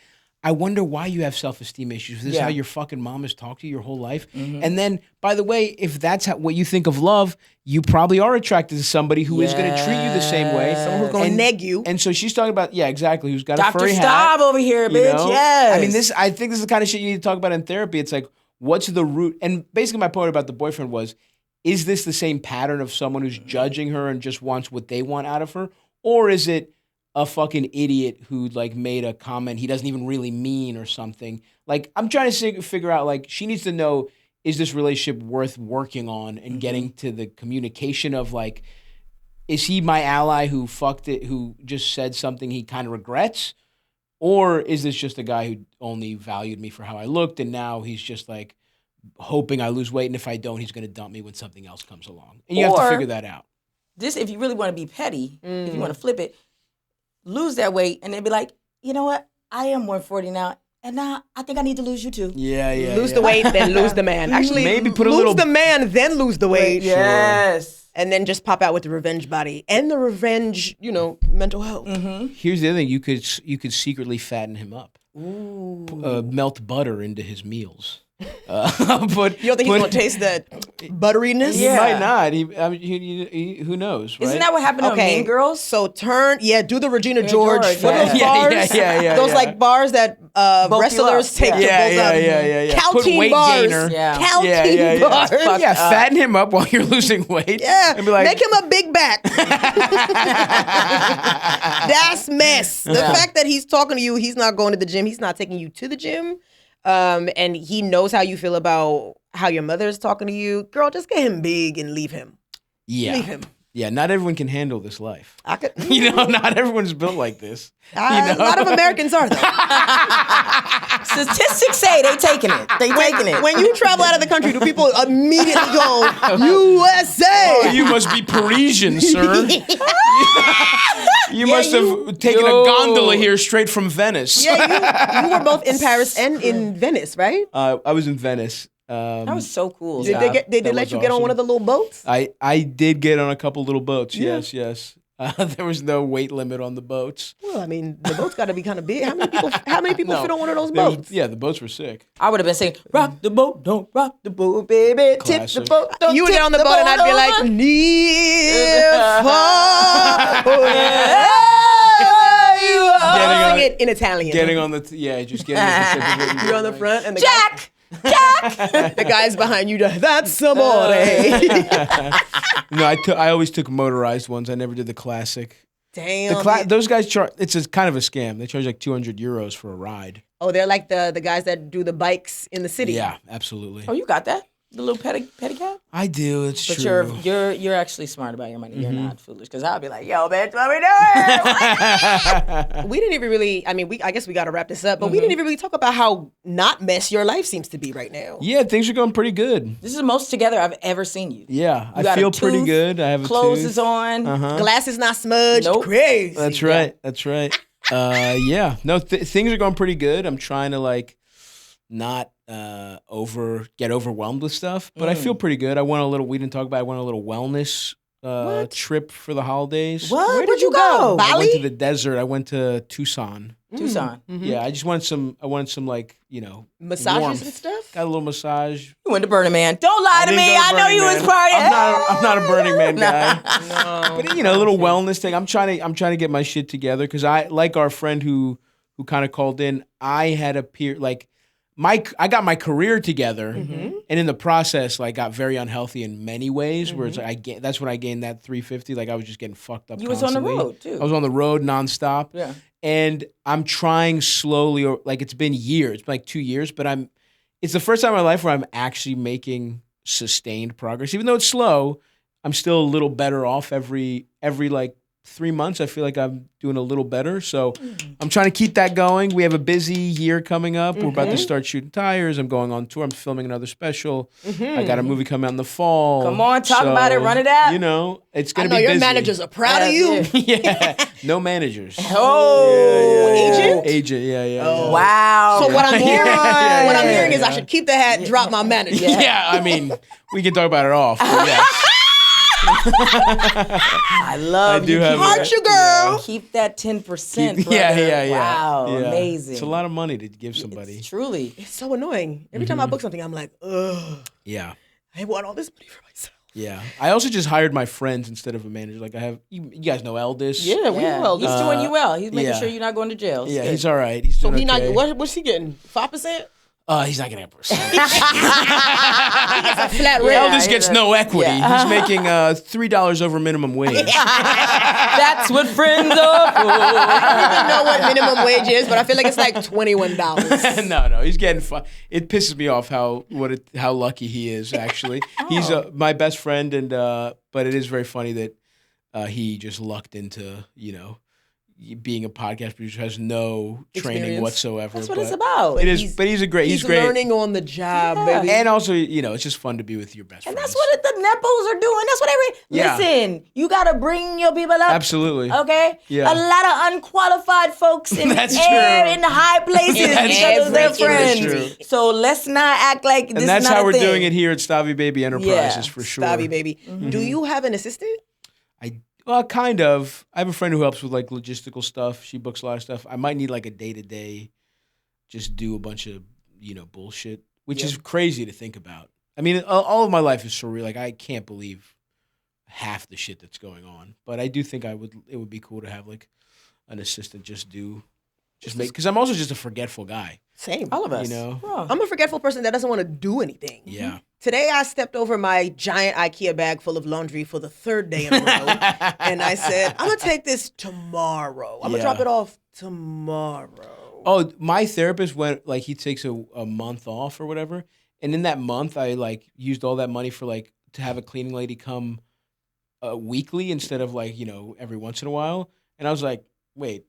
I wonder why you have self-esteem issues. This is how your fucking mom has talked to you your whole life. And then, by the way, if that's what you think of love, you probably are attracted to somebody who is going to treat you the same way. Someone who's going to neg you. And so she's talking about, exactly, who's got Dr. a furry Staub hat. over here, you bitch. know? Yes. I mean, I think this is the kind of shit you need to talk about in therapy. It's like, what's the root? And basically my point about the boyfriend was, is this the same pattern of someone who's judging her and just wants what they want out of her? Or is it a fucking idiot who like made a comment he doesn't even really mean or something? Like, I'm trying to figure out, like, she needs to know, is this relationship worth working on and getting to the communication of like, is he my ally who fucked it, who just said something he kind of regrets? Or is this just a guy who only valued me for how I looked and now he's just like hoping I lose weight, and if I don't, he's going to dump me when something else comes along? And you have to figure that out. This, if you really want to be petty, if you want to flip it, lose that weight, and then be like, you know what? I am 140 now, and now I think I need to lose you too. Lose the weight, then lose the man. Actually, maybe put lose the man, then lose the weight. Yes. And then just pop out with the revenge body and the revenge, mental health. Here's the other thing: you could secretly fatten him up. Melt butter into his meals. But You don't think he's gonna taste that butteriness? He might not. Who knows? Right? Isn't that what happened to Mean Girls? So do the Regina George. George, What are those bars? Yeah. Those like bars that wrestlers take to bulk up. Yeah. Put Caltine weight bars. gainer. Caltine bars. Fatten him up while you're losing weight. Yeah, and be like, make him a big back. That's mess. The fact that he's talking to you, he's not going to the gym, he's not taking you to the gym, and he knows how you feel about how your mother is talking to you. Girl, just get him big and leave him. Yeah. Leave him. Yeah, not everyone can handle this life. I could, not everyone's built like this. A lot of Americans are, though. Statistics say they taking it. They taking it. When you travel out of the country, do people immediately go, USA? Oh, you must be Parisian, sir. You must have taken a gondola here straight from Venice. Yeah, you were both in Paris and in Venice, right? I was in Venice. That was so cool. Did they let you get on one of the little boats? I did get on a couple little boats. Yeah. Yes. There was no weight limit on the boats. Well, I mean, the boat's got to be kind of big. How many people fit on one of those boats? The boats were sick. I would have been saying, rock the boat, don't rock the boat, baby. Tip the boat, don't You would tip get on the boat and I'd be like, near, far away. Sing it in Italian. Getting on the just getting on the You're on the front and the Jack! the guy's behind you. That's amore. No, I always took motorized ones. I never did the classic. Damn. Those guys charge. It's a kind of a scam. They charge like 200 euros for a ride. Oh, they're like the guys that do the bikes in the city. Yeah, absolutely. Oh, you got that? The little pedicab? I do. It's but true. You're actually smart about your money. You're not foolish. Because I'll be like, yo, bitch, what we doing? We didn't even really. I mean, I guess we got to wrap this up. But we didn't even really talk about how not mess your life seems to be right now. Yeah, things are going pretty good. This is the most together I've ever seen you. Yeah, You I feel pretty good. I have a clothes tooth. is on. Glasses not smudged. Nope. Crazy. That's right. That's right. Yeah. No, things are going pretty good. I'm trying to like not get overwhelmed with stuff, but I feel pretty good. We didn't talk about it. I went on a little wellness trip for the holidays. What? Where did you go? I Bali? went to the desert. I went to Tucson. Tucson. Yeah, I just wanted some like, Massages warmth. and stuff? Got a little massage. You went to Burning Man. Don't lie to didn't me. go to I know Burning you Man. was partying. I'm not a Burning Man guy. No. But a little wellness thing. I'm trying to get my shit together because I like our friend who kind of called in. I had a peer like I got my career together, and in the process, like, got very unhealthy in many ways. Where it's like that's when I gained that 350. Like I was just getting fucked up. You was on the constantly. road too. I was on the road nonstop. Yeah. And I'm trying slowly, like it's been years, it's been like 2 years, but it's the first time in my life where I'm actually making sustained progress. Even though it's slow, I'm still a little better off every like 3 months, I feel like I'm doing a little better. So I'm trying to keep that going. We have a busy year coming up. We're about to start shooting tires. I'm going on tour. I'm filming another special. I got a movie coming out in the fall. Come on, talk about it. Run it out. You know, it's I going know to be your busy. managers are proud of you. Yeah. No managers. Agent? Agent, yeah. Wow. So what I'm hearing, Yeah, what I'm yeah, hearing is yeah. I should keep the hat, drop my manager. Yeah, I mean, we can talk about it off. But yeah. I love I do you. have Aren't you, girl? Keep that 10%. Brother. Yeah. Wow, Yeah. amazing. It's a lot of money to give somebody. It's truly. It's so annoying. Every time I book something, I'm like, ugh, Yeah. I want all this money for myself. Yeah. I also just hired my friends instead of a manager. Like I have, you guys know Eldis. Yeah, we know He's doing you well. He's making yeah. sure you're not going to jail. It's Yeah, good. he's all right. He's So doing he not, okay. what's he getting? 5%? He's not gonna have percent. Flat rate. Eldis gets no equity. Yeah. He's making $3 over minimum wage. That's what friends are for. I don't even know what minimum wage is, but I feel like it's like $21. No, he's getting. It pisses me off how lucky he is. Actually, he's my best friend, and but it is very funny that he just lucked into being a podcast producer, has no training Experience. whatsoever. That's what but it's about. It is, but he's great. He's great. learning on the job, Yeah. baby. And also, it's just fun to be with your best And friends. that's what the Nepos are doing. That's what Yeah. Listen, you got to bring your people up. Absolutely. Okay? Yeah. A lot of unqualified folks in That's the air, true. in the high places That's because they're true. friends. That's true. So let's not act like this And that's is not how a we're thing. doing it here at Stavy Baby Enterprises for sure. Stabby, baby. Do you have an assistant? Well, kind of. I have a friend who helps with like logistical stuff. She books a lot of stuff. I might need like a day-to-day, just do a bunch of, bullshit, which is crazy to think about. I mean, all of my life is surreal. Like, I can't believe half the shit that's going on. But I do think it would be cool to have like an assistant because I'm also just a forgetful guy. Same. All of us. Oh. I'm a forgetful person that doesn't want to do anything. Yeah. Today I stepped over my giant IKEA bag full of laundry for the third day in a row. And I said, I'm going to take this tomorrow. I'm going to drop it off tomorrow. Oh, my therapist went, like, he takes a month off or whatever. And in that month, I, like, used all that money for, like, to have a cleaning lady come weekly instead of, like, every once in a while. And I was like, wait,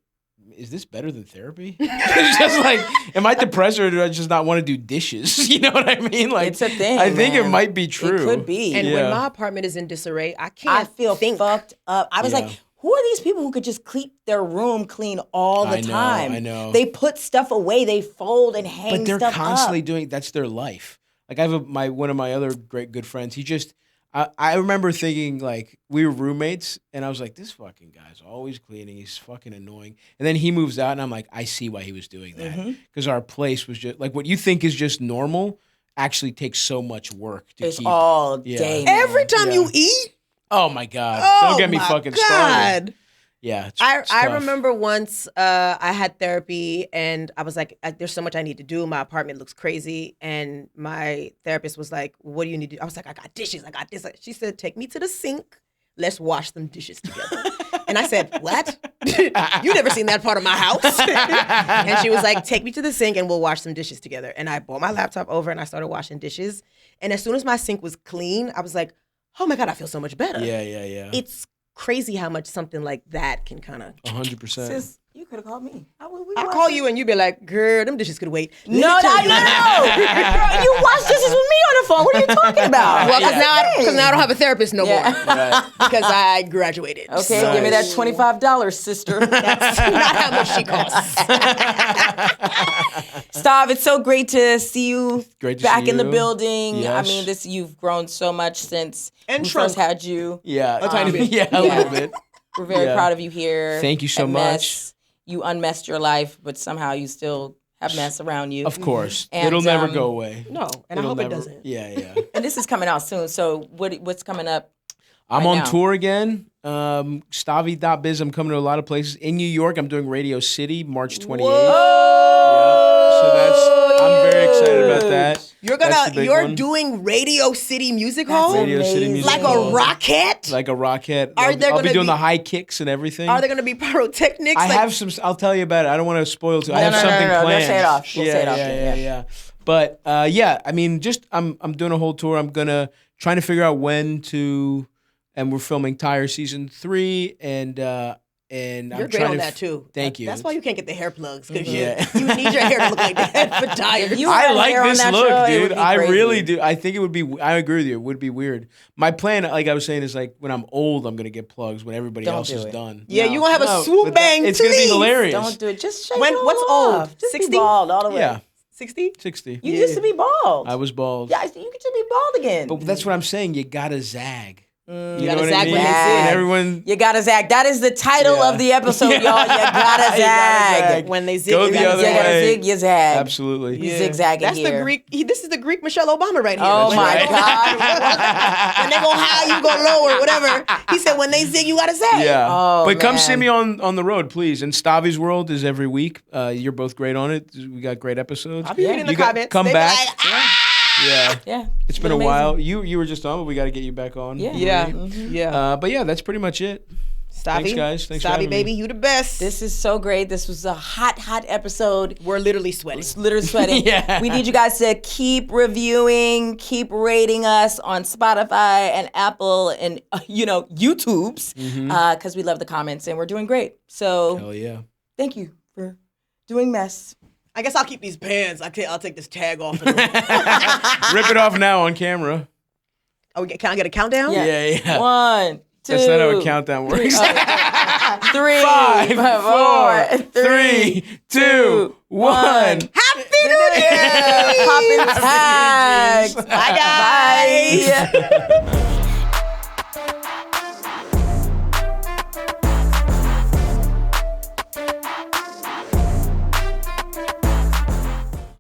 is this better than therapy? It's just like, am I depressed or do I just not want to do dishes? You know what I mean? Like, It's a thing, I think it man. might be true. It could be. And Yeah. when my apartment is in disarray, I can't I feel think. fucked up. I was Yeah. like, who are these people who could just keep their room clean all the time? I know. They put stuff away. They fold and hang But they're stuff constantly up. doing, that's their life. Like, I have one of my other great good friends, I remember thinking, like, we were roommates, and I was like, this fucking guy's always cleaning. He's fucking annoying. And then he moves out, and I'm like, I see why he was doing that. Because our place was just, like, what you think is just normal actually takes so much work to It's keep. all Yeah. day. man. Every time you eat, Oh, my God. oh Don't get me my fucking God. started. Yeah. It's I tough. remember once I had therapy and I was like, there's so much I need to do. My apartment looks crazy. And my therapist was like, what do you need to do? I was like, I got dishes. I got this. She said, take me to the sink. Let's wash them dishes together. And I said, what? You never seen that part of my house. And she was like, take me to the sink and we'll wash some dishes together. And I brought my laptop over and I started washing dishes. And as soon as my sink was clean, I was like, oh my God, I feel so much better. Yeah. It's crazy how much something like that can kind of. 100%. Sis, you could have called me. I'll call you and you be like, girl, them dishes could wait. No. You watch dishes with me on the phone. What are you talking about? Well, That's because now I don't have a therapist no more. Right. Because I graduated. Okay, So give me that $25, sister. that's not how much she costs. Stav, it's so great to see you Great to back see in the you. building. Yes. I mean, you've grown so much since And we shrunk. first had you. Yeah. A tiny bit. Yeah, a little bit. We're very Yeah. proud of you here. Thank you so at much. Mess. You unmessed your life, but somehow you still have mess around you. Of course. And, It'll never go away. No, and I It'll hope never, it doesn't. Yeah. And this is coming out soon. So what's coming up? I'm Right on now. tour again. Stavi.biz. I'm coming to a lot of places. In New York, I'm doing Radio City, March 28th. I'm very excited about that. You're doing Radio City Music Hall? Radio City Music Like Hall. a rocket? Like a rocket. Are there I'll be gonna doing be- the high kicks and everything. Are there going to be pyrotechnics? I have some. I'll tell you about it. I don't want to spoil too. I have no, something no. planned. We'll say it off. We'll say it off. Yeah. But yeah, I mean, just I'm doing a whole tour. I'm trying to figure out when to and we're filming Tire season 3, and You're I'm great trying on to that too. Thank you. That's why you can't get the hair plugs because Yeah. you need your hair to look like that for tires. You I had like hair on this that look, show, it would dude. be I crazy. really do. I think it would be. I agree with you. It would be weird. My plan, like I was saying, is like when I'm old, I'm gonna get plugs when everybody Don't else do is it. done. Yeah, No. you gonna have No, a swoop but bang. it's gonna be please. hilarious. Don't do it. Just shave When- it all what's off. old? Just 60? be bald all the way. Yeah, 60? 60. You used to be bald. I was bald. Yeah, you could just be bald again. But that's what I'm saying. You gotta zag. You gotta know what zag I mean? when they zag. And everyone You gotta zag. That is the title Yeah. of the episode, y'all. You gotta You gotta zag. zag. When they zig, Go you the gotta other You zag. gotta way. zig, you zag. absolutely. We zigzagging That's here. the Greek. This is the Greek Michelle Obama right here. Oh When my they go- God. when they go high, you go low or whatever. He said when they zig, you gotta zag. Yeah. Oh, but come see man. me on the road, please. And Stavi's World is every week. You're both great on it. We got great episodes. I'll be reading the You got- comments. come They be back. like, "Ah." Yeah. Yeah. It's been a amazing. while. You were just on, but we got to get you back on. Yeah. Yeah, Right? yeah. But yeah, that's pretty much it. Stabby, Thanks, guys. Thanks for Stabby, having baby, me. you the best. This is so great. This was a hot episode. We're literally sweating. It's literally sweating. Yeah. We need you guys to keep reviewing, keep rating us on Spotify and Apple and YouTube's because we love the comments and we're doing great. So Hell yeah. thank you for doing mess. I guess I'll keep these pants. I'll take this tag off. And Rip it off now on camera. can I get a countdown? Yeah. 1, 2. That's not how a countdown works. 3, 5, 4, 4, 3, 2, 1. Happy New Year! Popping tags. Bye, guys. Bye.